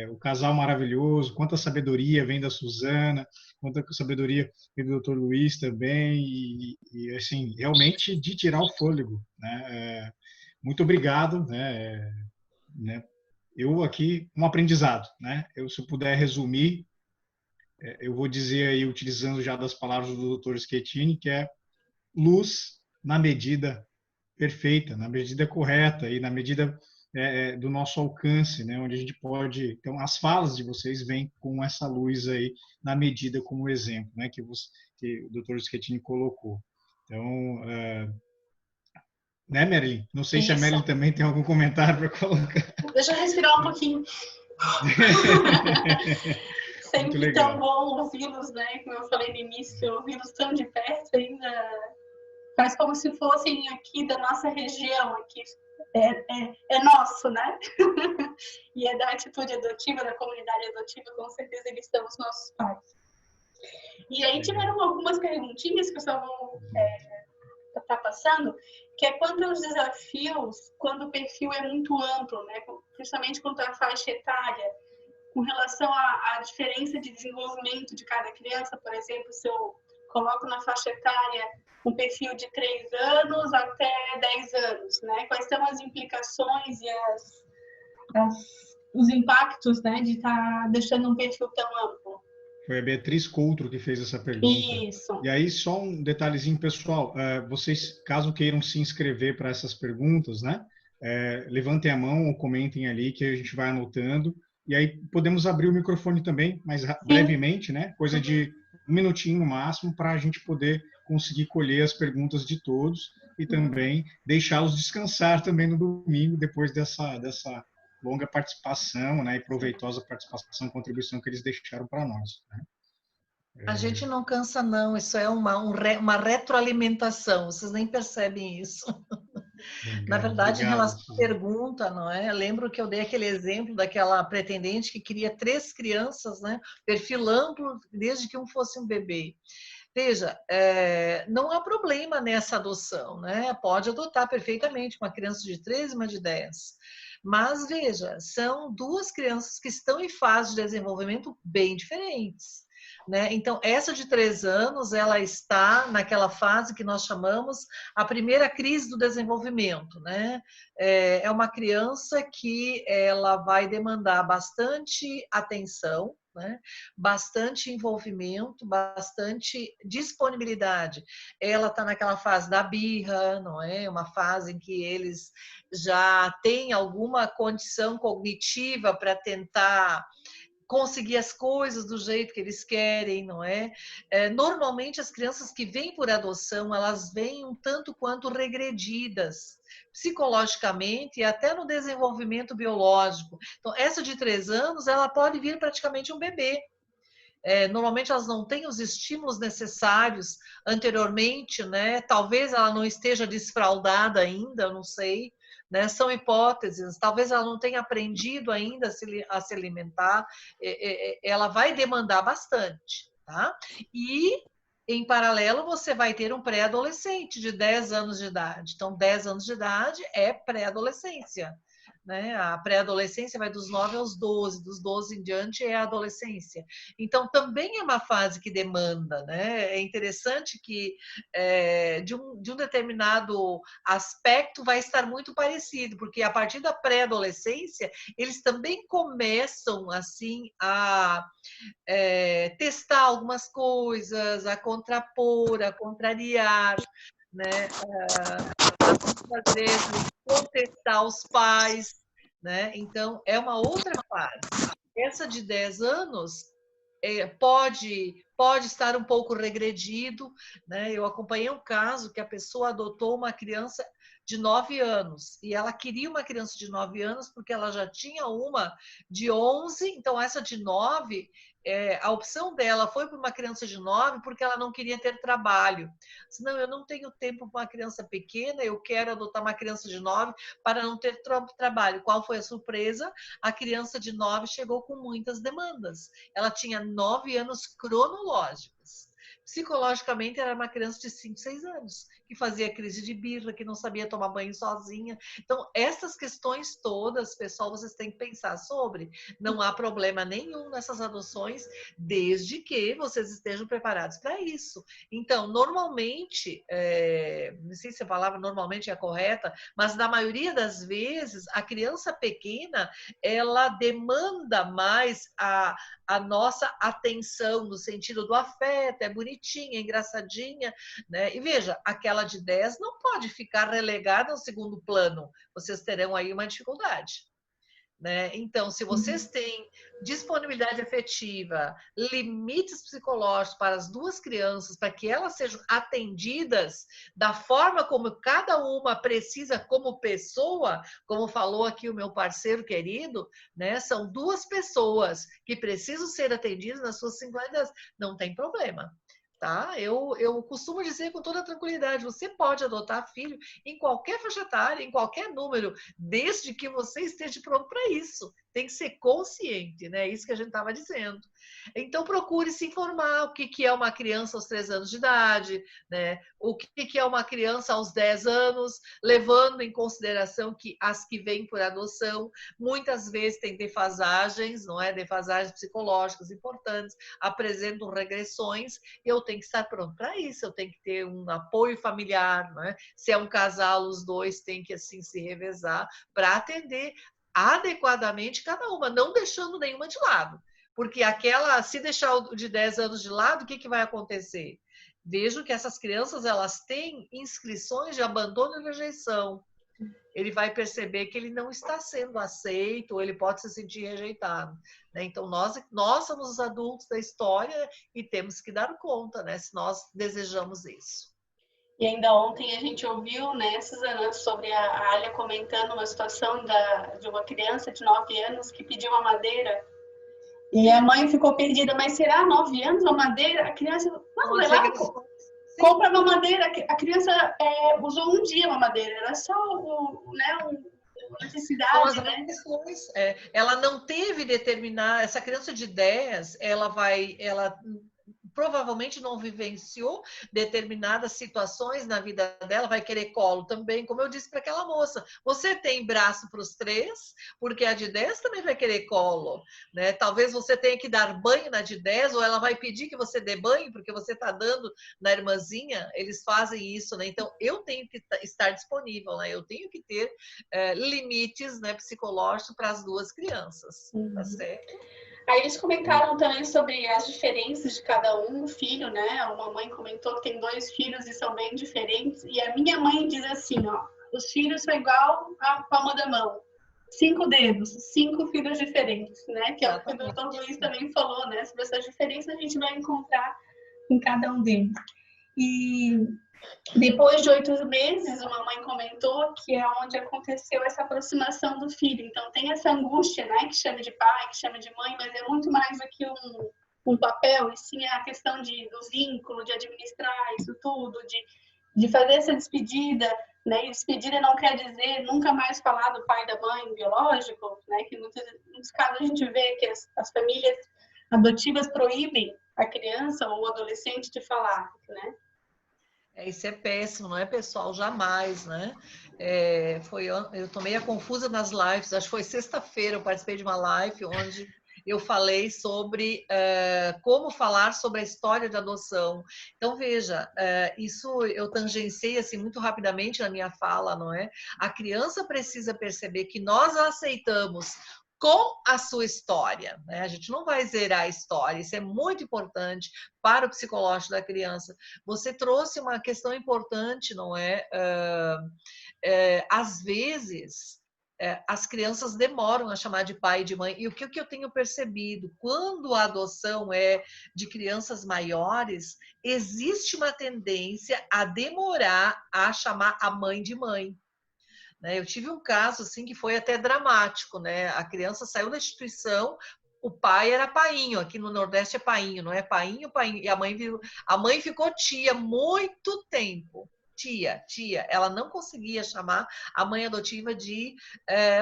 O casal maravilhoso, quanta sabedoria vem da Suzana, quanta sabedoria vem do Dr. Luiz também, e assim, realmente de tirar o fôlego, né? Muito obrigado, né? Eu aqui, um aprendizado, né? Se eu puder resumir, eu vou dizer aí, utilizando já das palavras do Dr. Schettini, que é luz na medida perfeita, na medida correta e na medida do nosso alcance, né? Onde a gente pode... Então, as falas de vocês vêm com essa luz aí, na medida como exemplo, né? Que o Dr. Schettini colocou. Então, né, Marilyn? Não sei se a Marilyn também tem algum comentário para colocar. Deixa eu respirar um pouquinho. Sempre tão bom ouvi-los, né? Como eu falei no início, ouvi-los tão de perto ainda. Faz como se fossem aqui da nossa região, aqui é nosso, né? E é da atitude adotiva, da comunidade adotiva, com certeza eles são os nossos pais. E aí tiveram algumas perguntinhas que eu só vou estar passando, que é quanto aos desafios, quando o perfil é muito amplo, né? Principalmente quanto à faixa etária, com relação à diferença de desenvolvimento de cada criança. Por exemplo, se eu coloco na faixa etária um perfil de 3 anos até 10 anos, né? Quais são as implicações e os impactos, né, de estar deixando um perfil tão amplo? Foi a Beatriz Coutro que fez essa pergunta. Isso. E aí, só um detalhezinho, pessoal. Vocês, caso queiram se inscrever para essas perguntas, né? Levantem a mão ou comentem ali, que a gente vai anotando. E aí, podemos abrir o microfone também, mas brevemente, né? Coisa de 1 minutinho no máximo, para a gente poder conseguir colher as perguntas de todos e também deixá-los descansar também no domingo, depois dessa longa participação, né, e proveitosa participação, contribuição que eles deixaram para nós, né? A gente não cansa, não. Isso é uma retroalimentação. Vocês nem percebem isso. Legal, Na verdade, obrigado, em relação à Suzana. pergunta, não é? Eu lembro que eu dei aquele exemplo daquela pretendente que queria 3 crianças, né? Perfil amplo, desde que um fosse um bebê. Veja, não há problema nessa adoção, né? Pode adotar perfeitamente uma criança de 13 e uma de 10. Mas, veja, são 2 crianças que estão em fase de desenvolvimento bem diferentes, né? Então, essa de 3 anos, ela está naquela fase que nós chamamos a primeira crise do desenvolvimento, né? É uma criança que ela vai demandar bastante atenção, né? Bastante envolvimento, bastante disponibilidade. Ela está naquela fase da birra, não é? Uma fase em que eles já têm alguma condição cognitiva para tentar conseguir as coisas do jeito que eles querem, não é? Normalmente as crianças que vêm por adoção, elas vêm um tanto quanto regredidas psicologicamente e até no desenvolvimento biológico. Então, essa de 3 anos, ela pode vir praticamente um bebê. Normalmente elas não têm os estímulos necessários anteriormente, né? Talvez ela não esteja desfraldada ainda, eu não sei. Né? São hipóteses, talvez ela não tenha aprendido ainda a se alimentar, ela vai demandar bastante, tá? E, em paralelo, você vai ter um pré-adolescente de 10 anos de idade. Então, 10 anos de idade é pré-adolescência, né? A pré-adolescência vai dos 9 aos 12, dos 12 em diante é a adolescência. Então, também é uma fase que demanda, né? É interessante que de um determinado aspecto vai estar muito parecido, porque a partir da pré-adolescência, eles também começam, assim, a testar algumas coisas, a contrapor, a contrariar, né? Às vezes contestar os pais, né? Então, é uma outra fase. Essa de 10 anos, pode estar um pouco regredido, né? Eu acompanhei um caso que a pessoa adotou uma criança de 9 anos, e ela queria uma criança de 9 anos porque ela já tinha uma de 11, então essa de 9, a opção dela foi para uma criança de 9 porque ela não queria ter trabalho. Senão, eu não tenho tempo para uma criança pequena, eu quero adotar uma criança de 9 para não ter trabalho. Qual foi a surpresa? A criança de 9 chegou com muitas demandas. Ela tinha 9 anos cronológicos. Psicologicamente, era uma criança de 5, 6 anos, que fazia crise de birra, que não sabia tomar banho sozinha. Então, essas questões todas, pessoal, vocês têm que pensar sobre. Não há problema nenhum nessas adoções, desde que vocês estejam preparados para isso. Então, normalmente, não sei se a palavra normalmente é correta, mas na maioria das vezes, a criança pequena, ela demanda mais a nossa atenção, no sentido do afeto, é bonitinha, é engraçadinha, né? E veja, aquela de 10 não pode ficar relegada ao segundo plano, vocês terão aí uma dificuldade. Né? Então, se vocês têm disponibilidade afetiva, limites psicológicos para as duas crianças, para que elas sejam atendidas da forma como cada uma precisa como pessoa, como falou aqui o meu parceiro querido, né? São duas pessoas que precisam ser atendidas nas suas singularidades, não tem problema. Tá? Eu costumo dizer com toda tranquilidade, você pode adotar filho em qualquer faixa etária, em qualquer número, desde que você esteja pronto para isso. Tem que ser consciente, né? Isso que a gente estava dizendo. Então, procure se informar o que é uma criança aos 3 anos de idade, né? O que é uma criança aos 10 anos, levando em consideração que as que vêm por adoção, muitas vezes têm defasagens, não é? Defasagens psicológicas importantes, apresentam regressões, eu tenho que estar pronto para isso, eu tenho que ter um apoio familiar, né? Se é um casal, os dois têm que assim se revezar para atender adequadamente cada uma, não deixando nenhuma de lado. Porque aquela, se deixar o de 10 anos de lado, o que vai acontecer? Vejo que essas crianças, elas têm inscrições de abandono e rejeição. Ele vai perceber que ele não está sendo aceito, ou ele pode se sentir rejeitado. Né? Então, nós somos os adultos da história e temos que dar conta, né? Se nós desejamos isso. E ainda ontem a gente ouviu, né, Suzana, sobre a Alia comentando uma situação de uma criança de 9 anos que pediu uma madeira. E a mãe ficou perdida, mas será 9 anos uma madeira? A criança, não, vai lá, compra uma madeira. A criança usou um dia uma madeira, era só necessidade, né? Ela não teve determinar, essa criança de 10, ela provavelmente não vivenciou determinadas situações na vida dela, vai querer colo também, como eu disse para aquela moça, você tem braço para os 3, porque a de 10 também vai querer colo, né? Talvez você tenha que dar banho na de 10, ou ela vai pedir que você dê banho, porque você está dando na irmãzinha, eles fazem isso, né? Então, eu tenho que estar disponível, né? Eu tenho que ter limites, né, psicológicos para as duas crianças, tá certo? Aí eles comentaram também sobre as diferenças de cada um, filho, né? Uma mãe comentou que tem 2 filhos e são bem diferentes. E a minha mãe diz assim, ó, os filhos são igual a palma da mão. 5 dedos, 5 filhos diferentes, né? Que é o que o doutor Luiz também falou, né? Sobre essas diferenças a gente vai encontrar em cada um deles. E depois de 8 meses, uma mãe comentou que é onde aconteceu essa aproximação do filho. Então, tem essa angústia, né, que chama de pai, que chama de mãe, mas é muito mais do que um papel, e sim a questão do vínculo, de administrar isso tudo, de fazer essa despedida, né? E despedida não quer dizer nunca mais falar do pai e da mãe biológico, né? Que em muitos casos a gente vê que as famílias adotivas proíbem a criança ou o adolescente de falar, né? Isso é péssimo, não é, pessoal? Jamais, né? Eu tô meio confusa nas lives, acho que foi sexta-feira, eu participei de uma live onde eu falei sobre como falar sobre a história de adoção. Então, veja, isso eu tangenciei assim, muito rapidamente na minha fala, não é? A criança precisa perceber que nós a aceitamos com a sua história, né? A gente não vai zerar a história, isso é muito importante para o psicológico da criança. Você trouxe uma questão importante, não é? Às vezes, as crianças demoram a chamar de pai e de mãe. E o que eu tenho percebido? Quando a adoção é de crianças maiores, existe uma tendência a demorar a chamar a mãe de mãe. Eu tive um caso assim que foi até dramático, né? A criança saiu da instituição, o pai era painho, aqui no Nordeste é painho, não é painho, painho, e a mãe ficou tia muito tempo. Tia, ela não conseguia chamar a mãe adotiva de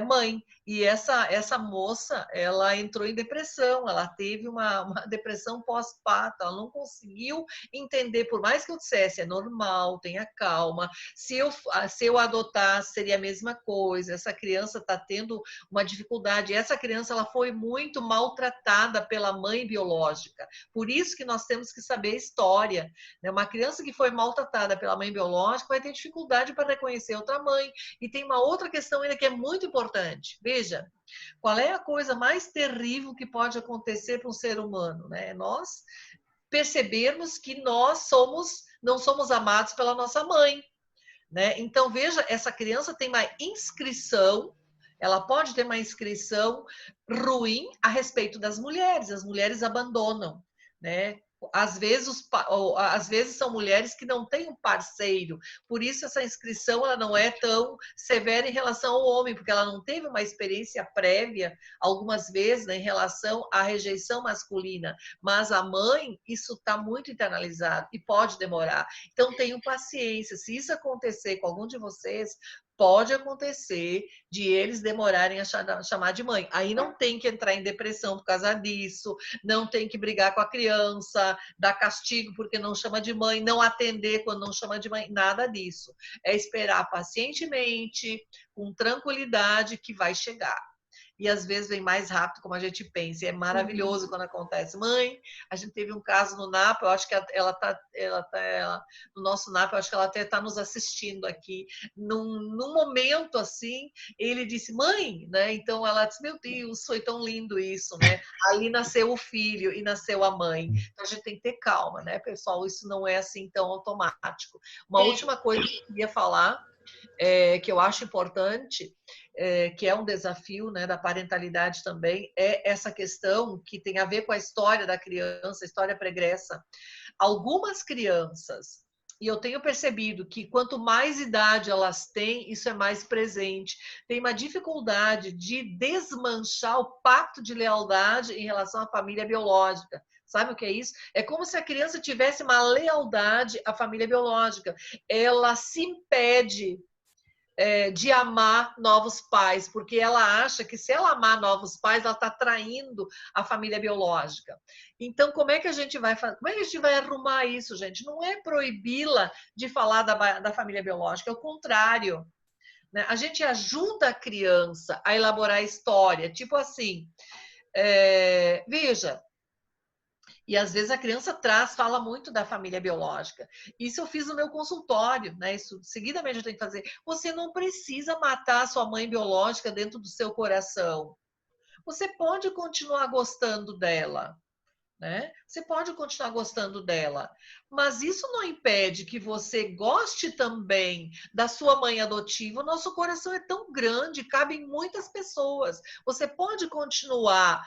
mãe. E essa moça, ela entrou em depressão, ela teve uma depressão pós-parto, ela não conseguiu entender, por mais que eu dissesse, é normal, tenha calma, se eu adotar seria a mesma coisa, essa criança está tendo uma dificuldade, essa criança ela foi muito maltratada pela mãe biológica, por isso que nós temos que saber a história, né? Uma criança que foi maltratada pela mãe biológica vai ter dificuldade para reconhecer outra mãe. E tem uma outra questão ainda que é muito importante. Veja, qual é a coisa mais terrível que pode acontecer para um ser humano, né? Nós percebermos que nós não somos amados pela nossa mãe, né? Então, veja, essa criança tem uma inscrição, ela pode ter uma inscrição ruim a respeito das mulheres, as mulheres abandonam, né? Às vezes são mulheres que não têm um parceiro, por isso essa inscrição ela não é tão severa em relação ao homem, porque ela não teve uma experiência prévia, algumas vezes, né, em relação à rejeição masculina, mas a mãe, isso está muito internalizado e pode demorar. Então tenham paciência, se isso acontecer com algum de vocês, pode acontecer de eles demorarem a chamar de mãe. Aí não tem que entrar em depressão por causa disso, não tem que brigar com a criança, dar castigo porque não chama de mãe, não atender quando não chama de mãe, nada disso. É esperar pacientemente, com tranquilidade, que vai chegar. E às vezes vem mais rápido como a gente pensa. E é maravilhoso quando acontece. Mãe, a gente teve um caso no Napa, eu acho que ela no nosso Napa, eu acho que ela até está nos assistindo aqui. Num momento assim, ele disse, mãe, né? Então ela disse, meu Deus, foi tão lindo isso, né? Ali nasceu o filho e nasceu a mãe. Então a gente tem que ter calma, né, pessoal? Isso não é assim tão automático. Uma última coisa que eu queria falar, que eu acho importante, que é um desafio, né, da parentalidade também, é essa questão que tem a ver com a história da criança, a história pregressa. Algumas crianças, e eu tenho percebido que quanto mais idade elas têm, isso é mais presente. Tem uma dificuldade de desmanchar o pacto de lealdade em relação à família biológica. Sabe o que é isso? É como se a criança tivesse uma lealdade à família biológica. Ela se impede de amar novos pais, porque ela acha que se ela amar novos pais, ela está traindo a família biológica. Então, como é que a gente vai fazer? Como é que a gente vai arrumar isso, gente? Não é proibi-la de falar da família biológica, é o contrário, né? A gente ajuda a criança a elaborar a história, tipo assim, veja, e às vezes a criança fala muito da família biológica. Isso eu fiz no meu consultório, né? Isso seguidamente eu tenho que fazer. Você não precisa matar a sua mãe biológica dentro do seu coração. Você pode continuar gostando dela, né? Você pode continuar gostando dela, mas isso não impede que você goste também da sua mãe adotiva. O nosso coração é tão grande, cabem muitas pessoas. Você pode continuar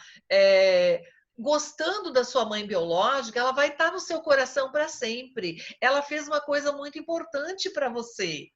gostando da sua mãe biológica, ela vai estar no seu coração para sempre. Ela fez uma coisa muito importante para você.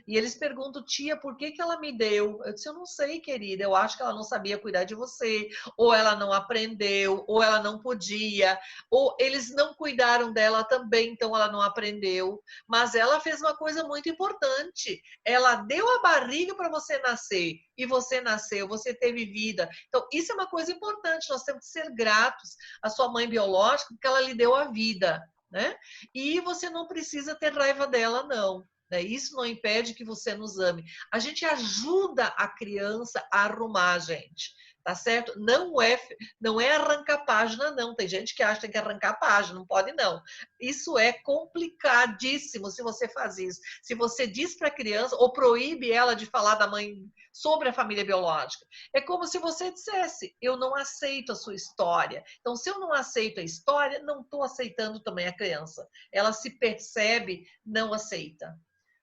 E eles perguntam, tia, por que ela me deu? Eu disse, eu não sei, querida, eu acho que ela não sabia cuidar de você, ou ela não aprendeu, ou ela não podia, ou eles não cuidaram dela também, então ela não aprendeu. Mas ela fez uma coisa muito importante, ela deu a barriga para você nascer, e você nasceu, você teve vida. Então, isso é uma coisa importante, nós temos que ser gratos à sua mãe biológica, porque ela lhe deu a vida, né? E você não precisa ter raiva dela, não. Isso não impede que você nos ame. A gente ajuda a criança a arrumar, gente. Tá certo? Não é arrancar página, não. Tem gente que acha que tem que arrancar página. Não pode, não. Isso é complicadíssimo se você faz isso. Se você diz para a criança ou proíbe ela de falar da mãe sobre a família biológica. É como se você dissesse, eu não aceito a sua história. Então, se eu não aceito a história, não estou aceitando também a criança. Ela se percebe, não aceita.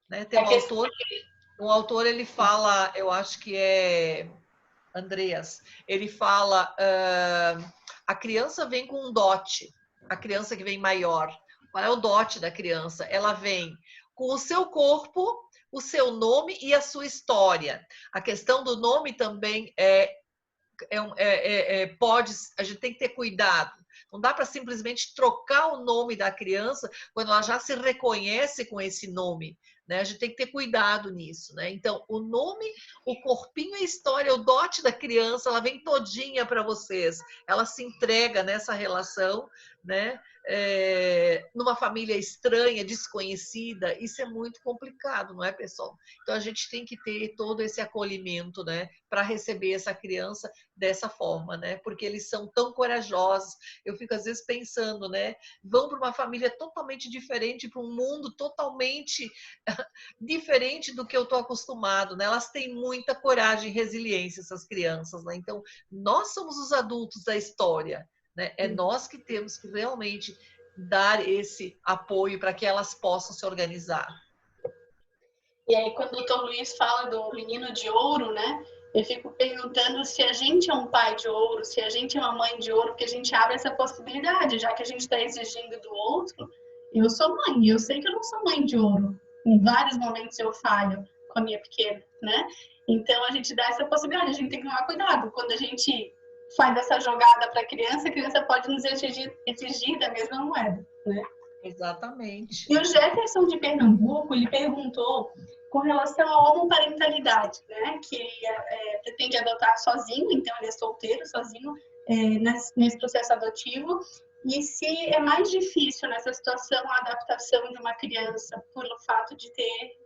Né? Tem um autor... O autor, ele fala, eu acho que é Andreas, ele fala, a criança vem com um dote, a criança que vem maior. Qual é o dote da criança? Ela vem com o seu corpo, o seu nome e a sua história. A questão do nome também pode, a gente tem que ter cuidado. Não dá para simplesmente trocar o nome da criança quando ela já se reconhece com esse nome, né? A gente tem que ter cuidado nisso, né? Então, o nome, o corpinho, a história, o dote da criança, ela vem todinha para vocês. Ela se entrega nessa relação, né? Numa família estranha, desconhecida, isso é muito complicado, não é, pessoal? Então, a gente tem que ter todo esse acolhimento, né? Para receber essa criança dessa forma, né? Porque eles são tão corajosos. Eu fico às vezes pensando, né? Vão para uma família totalmente diferente, para um mundo totalmente diferente do que eu estou acostumado, né? Elas têm muita coragem e resiliência, essas crianças, né? Então, nós somos os adultos da história, né? É nós que temos que realmente dar esse apoio para que elas possam se organizar. E aí, quando o doutor Luiz fala do menino de ouro, né? Eu fico perguntando se a gente é um pai de ouro, se a gente é uma mãe de ouro, porque a gente abre essa possibilidade, já que a gente está exigindo do outro. Eu sou mãe, e eu sei que eu não sou mãe de ouro. Em vários momentos eu falho com a minha pequena, né? Então, a gente dá essa possibilidade, a gente tem que tomar cuidado. Quando a gente faz essa jogada para a criança pode nos exigir da mesma moeda, né? Exatamente. E o Jefferson de Pernambuco, ele perguntou com relação à homoparentalidade, né? Que ele pretende adotar sozinho, então ele é solteiro, sozinho, nesse processo adotivo. E se é mais difícil nessa situação a adaptação de uma criança pelo fato de ter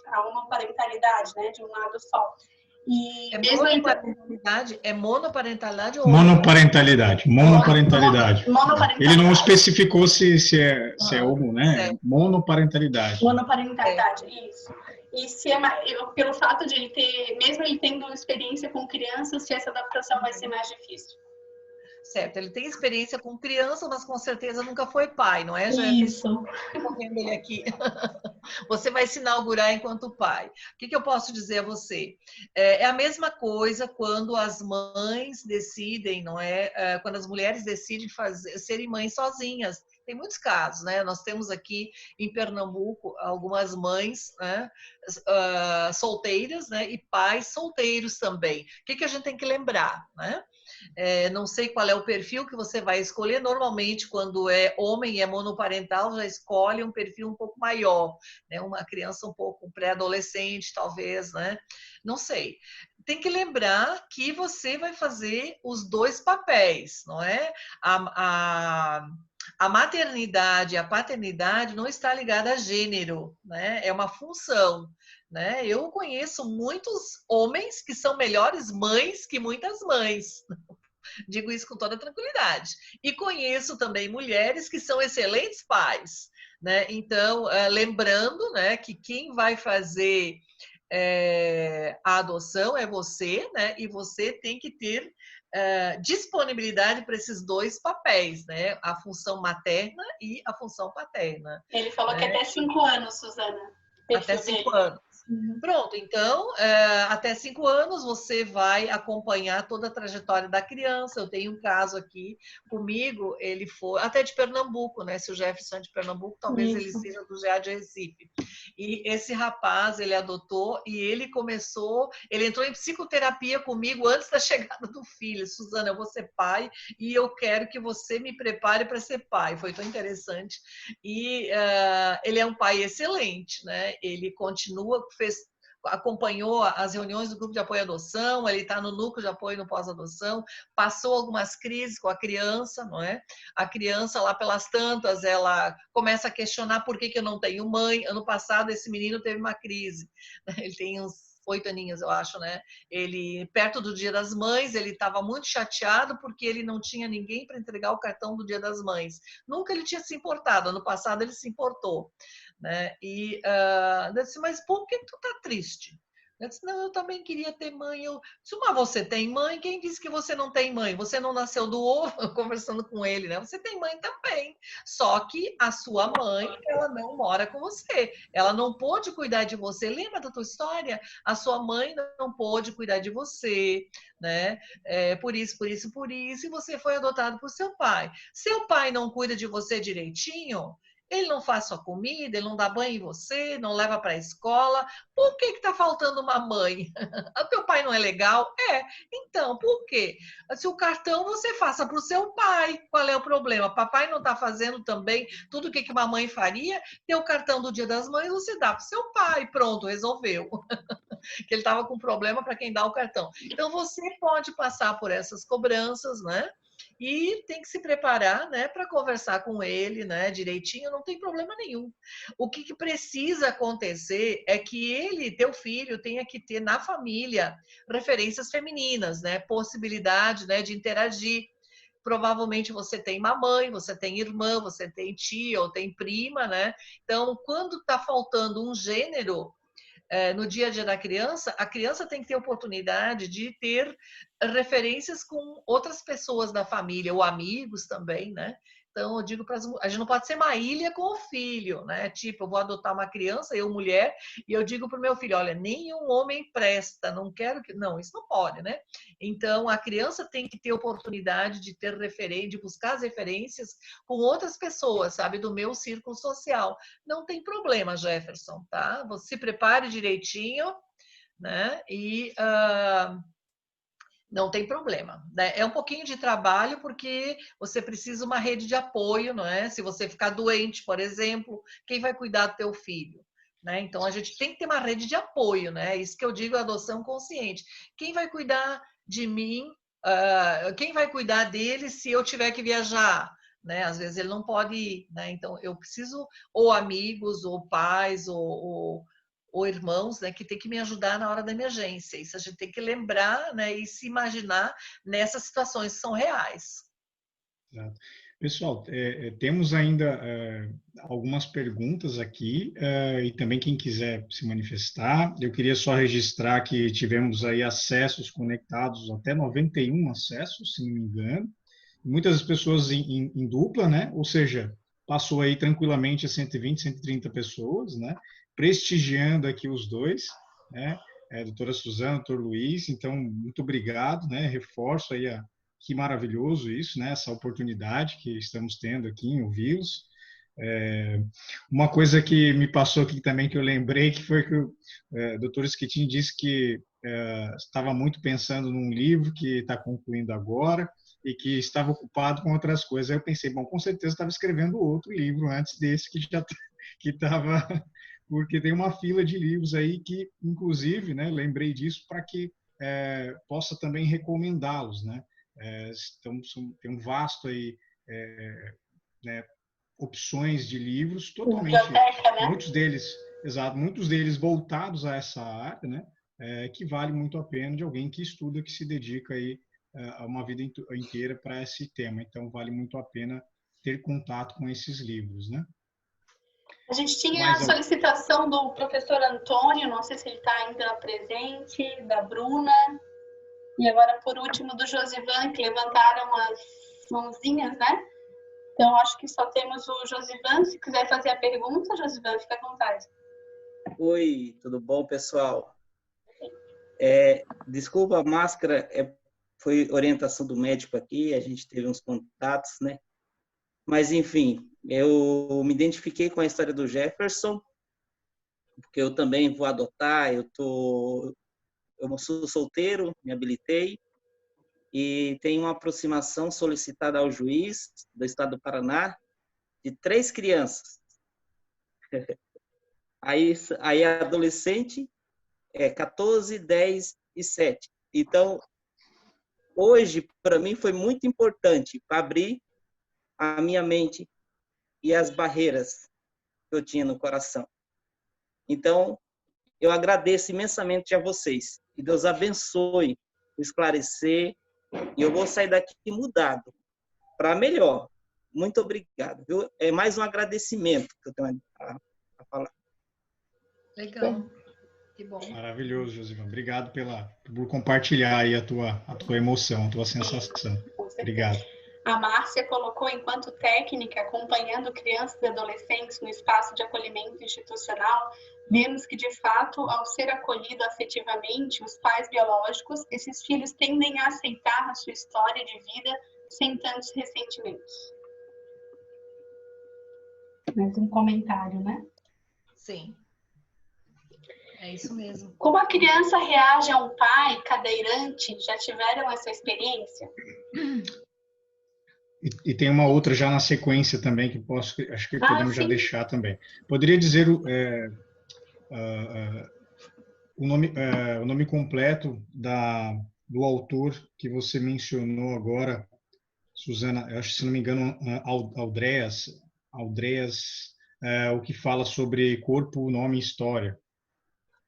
a homoparentalidade, né? De um lado só. E mesmo é monoparentalidade ou monoparentalidade? Monoparentalidade. Monoparentalidade. Ele não especificou se é homo, né? Certo. Monoparentalidade. Monoparentalidade, isso. E se pelo fato de ele ter, mesmo ele tendo experiência com crianças, se essa adaptação vai ser mais difícil. Certo, ele tem experiência com criança, mas com certeza nunca foi pai, não é, Isso. Estou vendo ele aqui. Você vai se inaugurar enquanto pai. O que eu posso dizer a você? É a mesma coisa quando as mães decidem, não é? Quando as mulheres decidem serem mães sozinhas. Tem muitos casos, né? Nós temos aqui em Pernambuco algumas mães, né, solteiras, né, e pais solteiros também. O que a gente tem que lembrar, né? Não sei qual é o perfil que você vai escolher. Normalmente, quando é homem e é monoparental, já escolhe um perfil um pouco maior, né? Uma criança um pouco pré-adolescente, talvez, né? Não sei. Tem que lembrar que você vai fazer os dois papéis, não é? A maternidade, a paternidade não está ligada a gênero, né? É uma função, né? Eu conheço muitos homens que são melhores mães que muitas mães. Digo isso com toda tranquilidade. E conheço também mulheres que são excelentes pais, né? Então, lembrando, né, que quem vai fazer a adoção é você, né? E você tem que ter disponibilidade para esses dois papéis, né? A função materna e a função paterna. Ele falou, né, que até 5 anos, Suzana. Até 5 anos. Pronto, então, até 5 anos você vai acompanhar toda a trajetória da criança. Eu tenho um caso aqui comigo, ele foi até de Pernambuco, né? Se o Jefferson é de Pernambuco, talvez ele seja do GA de Recife. E esse rapaz, ele adotou e ele entrou em psicoterapia comigo antes da chegada do filho. Suzana, eu vou ser pai e eu quero que você me prepare para ser pai. Foi tão interessante. E ele é um pai excelente, né? Ele continua, acompanhou as reuniões do grupo de apoio à adoção, ele está no núcleo de apoio no pós-adoção, passou algumas crises com a criança, não é? A criança lá pelas tantas, ela começa a questionar por que eu não tenho mãe. Ano passado esse menino teve uma crise, ele tem uns 8 aninhos, eu acho, né? Ele, perto do Dia das Mães, ele estava muito chateado porque ele não tinha ninguém para entregar o cartão do Dia das Mães. Nunca ele tinha se importado, ano passado ele se importou, né? E eu disse, mas por que tu tá triste? Eu disse, não, eu também queria ter mãe. Eu disse, mas você tem mãe? Quem disse que você não tem mãe? Você não nasceu do ovo? Conversando com ele, né? Você tem mãe também. Só que a sua mãe, ela não mora com você. Ela não pôde cuidar de você. Lembra da tua história? A sua mãe não pôde cuidar de você, né? Por isso, e você foi adotado por seu pai. Seu pai não cuida de você direitinho? Ele não faz sua comida, ele não dá banho em você, não leva para a escola. Por que está faltando uma mãe? O teu pai não é legal? Então, por quê? Se o cartão você faça para o seu pai, qual é o problema? Papai não está fazendo também tudo o que uma mãe faria? Ter o cartão do Dia das Mães, você dá para o seu pai, pronto, resolveu. Que ele estava com problema para quem dá o cartão. Então, você pode passar por essas cobranças, né? E tem que se preparar, né, para conversar com ele, né, direitinho, não tem problema nenhum. O que precisa acontecer é que ele, teu filho, tenha que ter na família referências femininas, né, possibilidade, né, de interagir. Provavelmente você tem mamãe, você tem irmã, você tem tia ou tem prima, né? Então, quando está faltando um gênero, no dia a dia da criança, a criança tem que ter oportunidade de ter referências com outras pessoas da família, ou amigos também, né? Então, eu digo para a gente não pode ser uma ilha com o filho, né? Tipo, eu vou adotar uma criança, eu mulher, e eu digo para o meu filho, olha, nenhum homem presta, não quero que... Não, isso não pode, né? Então, a criança tem que ter oportunidade de ter referência, de buscar as referências com outras pessoas, sabe? Do meu círculo social. Não tem problema, Jefferson, tá? Você se prepare direitinho, né? E... não tem problema, né? É um pouquinho de trabalho porque você precisa de uma rede de apoio, não é? Se você ficar doente, por exemplo, quem vai cuidar do teu filho? Né? Então, a gente tem que ter uma rede de apoio, né? Isso que eu digo, adoção consciente. Quem vai cuidar de mim? Quem vai cuidar dele se eu tiver que viajar? Né? Às vezes ele não pode ir, né? Então, eu preciso ou amigos, ou pais, ou irmãos, né, que tem que me ajudar na hora da emergência. Isso a gente tem que lembrar, né, e se imaginar nessas situações que são reais. Exato. Pessoal, temos ainda algumas perguntas aqui e também quem quiser se manifestar. Eu queria só registrar que tivemos aí acessos conectados, até 91 acessos, se não me engano. Muitas pessoas em dupla, né? Ou seja, passou aí tranquilamente a 120, 130 pessoas, né? Prestigiando aqui os dois, né? Doutora Suzana, doutor Luiz, então, muito obrigado, né? Reforço aí que maravilhoso isso, né? Essa oportunidade que estamos tendo aqui em ouvi-los. Uma coisa que me passou aqui também, que eu lembrei, que foi que o doutor Schettini disse que estava muito pensando num livro que está concluindo agora e que estava ocupado com outras coisas. Aí eu pensei, bom, com certeza estava escrevendo outro livro antes desse que estava porque tem uma fila de livros aí que, inclusive, né, lembrei disso para que possa também recomendá-los, né? Então, tem um vasto aí, né, opções de livros totalmente, né? muitos deles voltados a essa área, né? Que vale muito a pena de alguém que estuda, que se dedica aí a uma vida inteira para esse tema. Então, vale muito a pena ter contato com esses livros, né? A gente tinha a solicitação do professor Antônio, não sei se ele está ainda presente, da Bruna, e agora, por último, do Josivan, que levantaram as mãozinhas, né? Então, acho que só temos o Josivan. Se quiser fazer a pergunta, Josivan, fica à vontade. Oi, tudo bom, pessoal? Desculpa, a máscara foi orientação do médico aqui, a gente teve uns contatos, né? Mas, enfim, eu me identifiquei com a história do Jefferson, porque eu também vou adotar, eu sou solteiro, me habilitei, e tenho uma aproximação solicitada ao juiz do estado do Paraná de 3 crianças. Aí adolescente, 14, 10 e 7. Então, hoje, para mim, foi muito importante para abrir a minha mente e as barreiras que eu tinha no coração. Então, eu agradeço imensamente a vocês. Que Deus abençoe, esclarecer, e eu vou sair daqui mudado, para melhor. Muito obrigado. Viu? É mais um agradecimento que eu tenho a falar. Legal. Que bom. Maravilhoso, Josivan. Obrigado por compartilhar aí a tua emoção, a tua sensação. Obrigado. A Márcia colocou, enquanto técnica, acompanhando crianças e adolescentes no espaço de acolhimento institucional, vemos que, de fato, ao ser acolhido afetivamente os pais biológicos, esses filhos tendem a aceitar a sua história de vida sem tantos ressentimentos. Mais um comentário, né? Sim. É isso mesmo. Como a criança reage a um pai cadeirante? Já tiveram essa experiência? E tem uma outra já na sequência também que acho que podemos já deixar também. Poderia dizer o nome completo do autor que você mencionou agora, Suzana, eu acho que, se não me engano, Aldreas, o que fala sobre corpo, nome e história.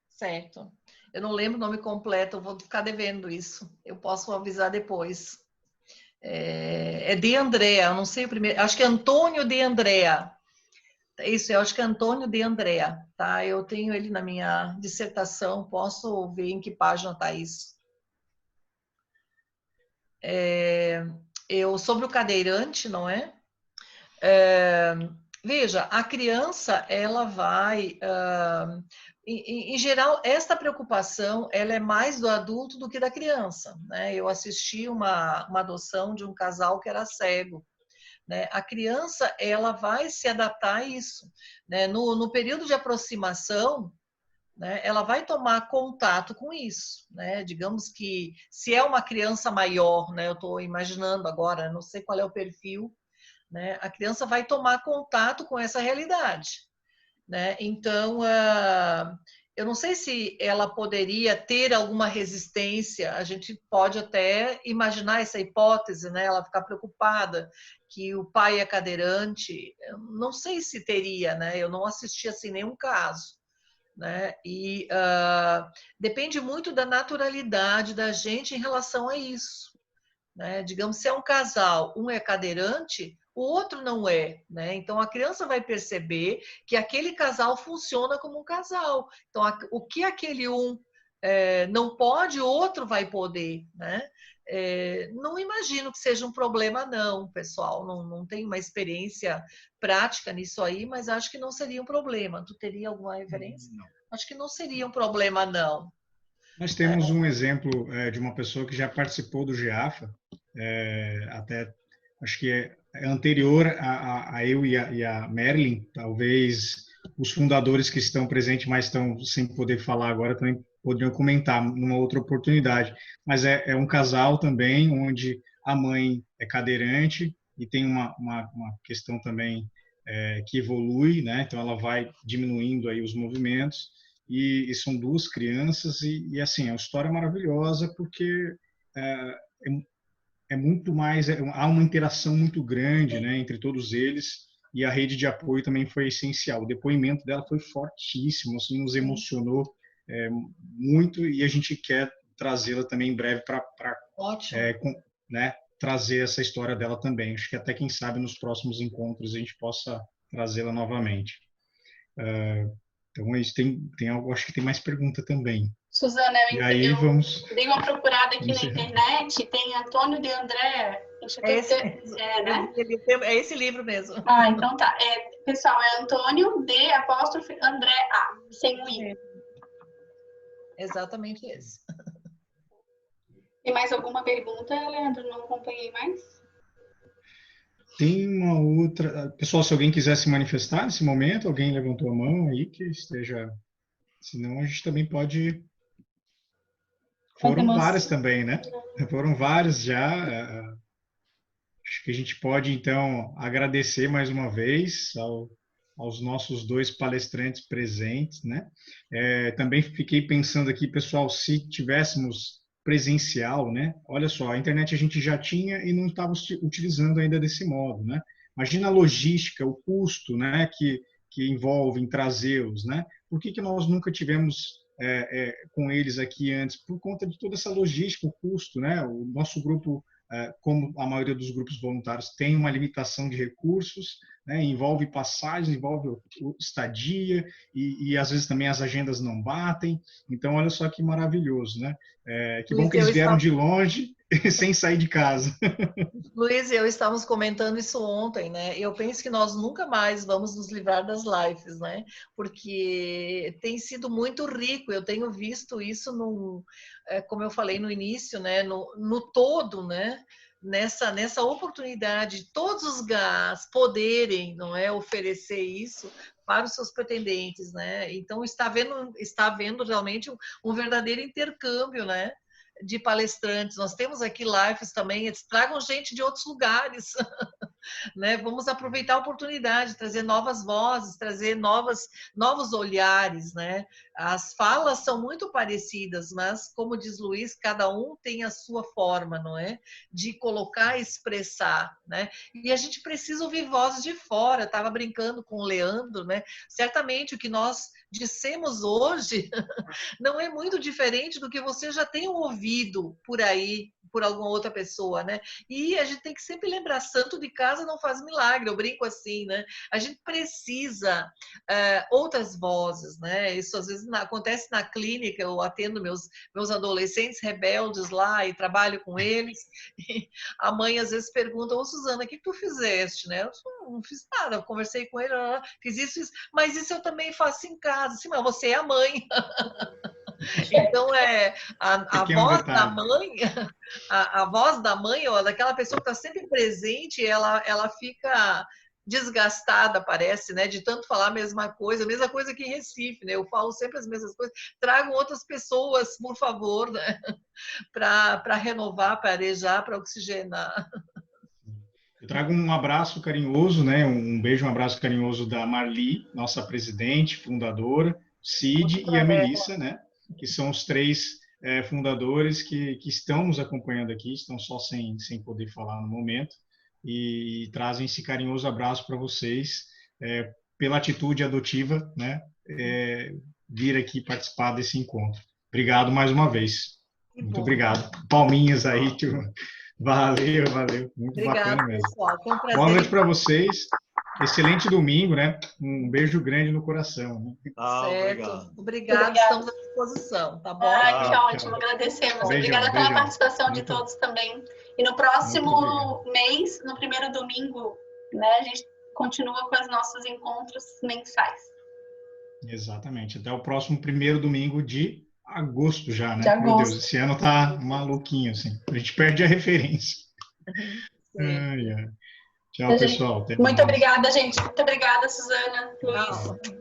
Certo. Eu não lembro o nome completo, eu vou ficar devendo isso. Eu posso avisar depois. É de Andrea, eu não sei o primeiro, acho que é Antônio de Andrea. Isso, eu acho que é Antônio de Andrea, tá? Eu tenho ele na minha dissertação, posso ver em que página está isso. Sobre o cadeirante, não é? Veja, a criança, ela vai... em geral, esta preocupação ela é mais do adulto do que da criança, né? Eu assisti uma adoção de um casal que era cego, né? A criança ela vai se adaptar a isso, né? No período de aproximação, né, ela vai tomar contato com isso, né? Digamos que se é uma criança maior, né? Eu estou imaginando agora, não sei qual é o perfil, né? A criança vai tomar contato com essa realidade, né? Então, eu não sei se ela poderia ter alguma resistência, a gente pode até imaginar essa hipótese, né? Ela ficar preocupada que o pai é cadeirante, eu não sei se teria, né? Eu não assisti assim nenhum caso, né? E depende muito da naturalidade da gente em relação a isso, né? Digamos, se é um casal, um é cadeirante, o outro não é, né? Então a criança vai perceber que aquele casal funciona como um casal. Então o que aquele não pode, o outro vai poder, né? Não imagino que seja um problema não, pessoal. Não tenho uma experiência prática nisso aí, mas acho que não seria um problema. Tu teria alguma referência? Não. Acho que não seria um problema não. Nós temos um exemplo de uma pessoa que já participou do GEAFA, até acho que é anterior a eu e a Merlin, talvez os fundadores que estão presentes, mas estão sem poder falar agora, também poderiam comentar numa outra oportunidade. Mas é um casal também, onde a mãe é cadeirante e tem uma questão também que evolui, né? Então ela vai diminuindo aí os movimentos, e são duas crianças, e assim, a história é maravilhosa, porque é muito mais, há uma interação muito grande, né, entre todos eles, e a rede de apoio também foi essencial. O depoimento dela foi fortíssimo, assim, nos emocionou muito, e a gente quer trazê-la também em breve para né, trazer essa história dela também. Acho que até, quem sabe, nos próximos encontros a gente possa trazê-la novamente. Então, tem algo, acho que tem mais pergunta também. Suzana, eu vamos... dei uma procurada aqui na internet, tem Antônio de André. Né? É esse livro mesmo. Então tá. Pessoal, é Antônio de apóstrofe André A, sem o I. Exatamente esse. Tem mais alguma pergunta, Leandro? Não acompanhei mais. Tem uma outra... Pessoal, se alguém quiser se manifestar nesse momento, alguém levantou a mão aí que esteja... Senão a gente também pode... Foram várias também, né? Foram várias já. Acho que a gente pode, então, agradecer mais uma vez aos nossos dois palestrantes presentes, né? Também fiquei pensando aqui, pessoal, se tivéssemos presencial, né? Olha só, a internet a gente já tinha e não estava utilizando ainda desse modo, né? Imagina a logística, o custo, né? Que envolve em trazê-los, né? Por que nós nunca tivemos com eles aqui antes? Por conta de toda essa logística, o custo, né? O nosso grupo como a maioria dos grupos voluntários tem uma limitação de recursos, né, envolve passagens, envolve estadia e às vezes também as agendas não batem. Então, olha só que maravilhoso, né? Que bom que eles vieram de longe sem sair de casa. Luiz e eu estávamos comentando isso ontem, né? Eu penso que nós nunca mais vamos nos livrar das lives, né? Porque tem sido muito rico. Eu tenho visto isso como eu falei no início, né? No todo, né? Nessa oportunidade de todos os GAs poderem, não é, oferecer isso para os seus pretendentes, né? Então está havendo realmente um verdadeiro intercâmbio, né? De palestrantes. Nós temos aqui lives também, eles tragam gente de outros lugares. Né? Vamos aproveitar a oportunidade, trazer novas vozes, trazer novos olhares, né? As falas são muito parecidas, mas, como diz Luiz, cada um tem a sua forma, não é? De colocar e expressar, né? E a gente precisa ouvir vozes de fora. Eu estava brincando com o Leandro, né? Certamente o que nós dissemos hoje não é muito diferente do que você já tem ouvido por aí, por alguma outra pessoa, né? E a gente tem que sempre lembrar, santo de casa não faz milagre, eu brinco assim, né? A gente precisa outras vozes, né? Isso às vezes acontece na clínica, eu atendo meus adolescentes rebeldes lá e trabalho com eles, e a mãe às vezes pergunta, ô Suzana, o que tu fizeste, né? Eu não fiz nada, eu conversei com ele, fiz isso, mas isso eu também faço em casa. Sim, mas você é a mãe. Então, a voz da mãe, a voz da mãe, ó, daquela pessoa que está sempre presente, ela fica desgastada, parece, né, de tanto falar a mesma coisa aqui em Recife, né, eu falo sempre as mesmas coisas, tragam outras pessoas, por favor, né, para renovar, para arejar, para oxigenar. Eu trago um abraço carinhoso, né, um beijo, um abraço carinhoso da Marli, nossa presidente, fundadora, Cid e a Melissa, né, que são os três fundadores que estão nos acompanhando aqui, estão só sem poder falar no momento, e trazem esse carinhoso abraço para vocês, pela atitude adotiva, né, vir aqui participar desse encontro. Obrigado mais uma vez. Muito obrigado. Palminhas aí, turma. Valeu. Muito bacana mesmo. Pessoal. Foi um prazer. Boa noite para vocês. Excelente domingo, né? Um beijo grande no coração. Né? Certo. Obrigado. Estamos à disposição, tá bom? Que ótimo, agradecemos. Obrigada pela participação de todos também. E no próximo mês, no primeiro domingo, né, a gente continua com os nossos encontros mensais. Exatamente. Até o próximo primeiro domingo de agosto já, né? Meu Deus, esse ano tá maluquinho, assim. A gente perde a referência. Tchau, pessoal. Muito obrigada, gente. Muito obrigada, Suzana, Luiz.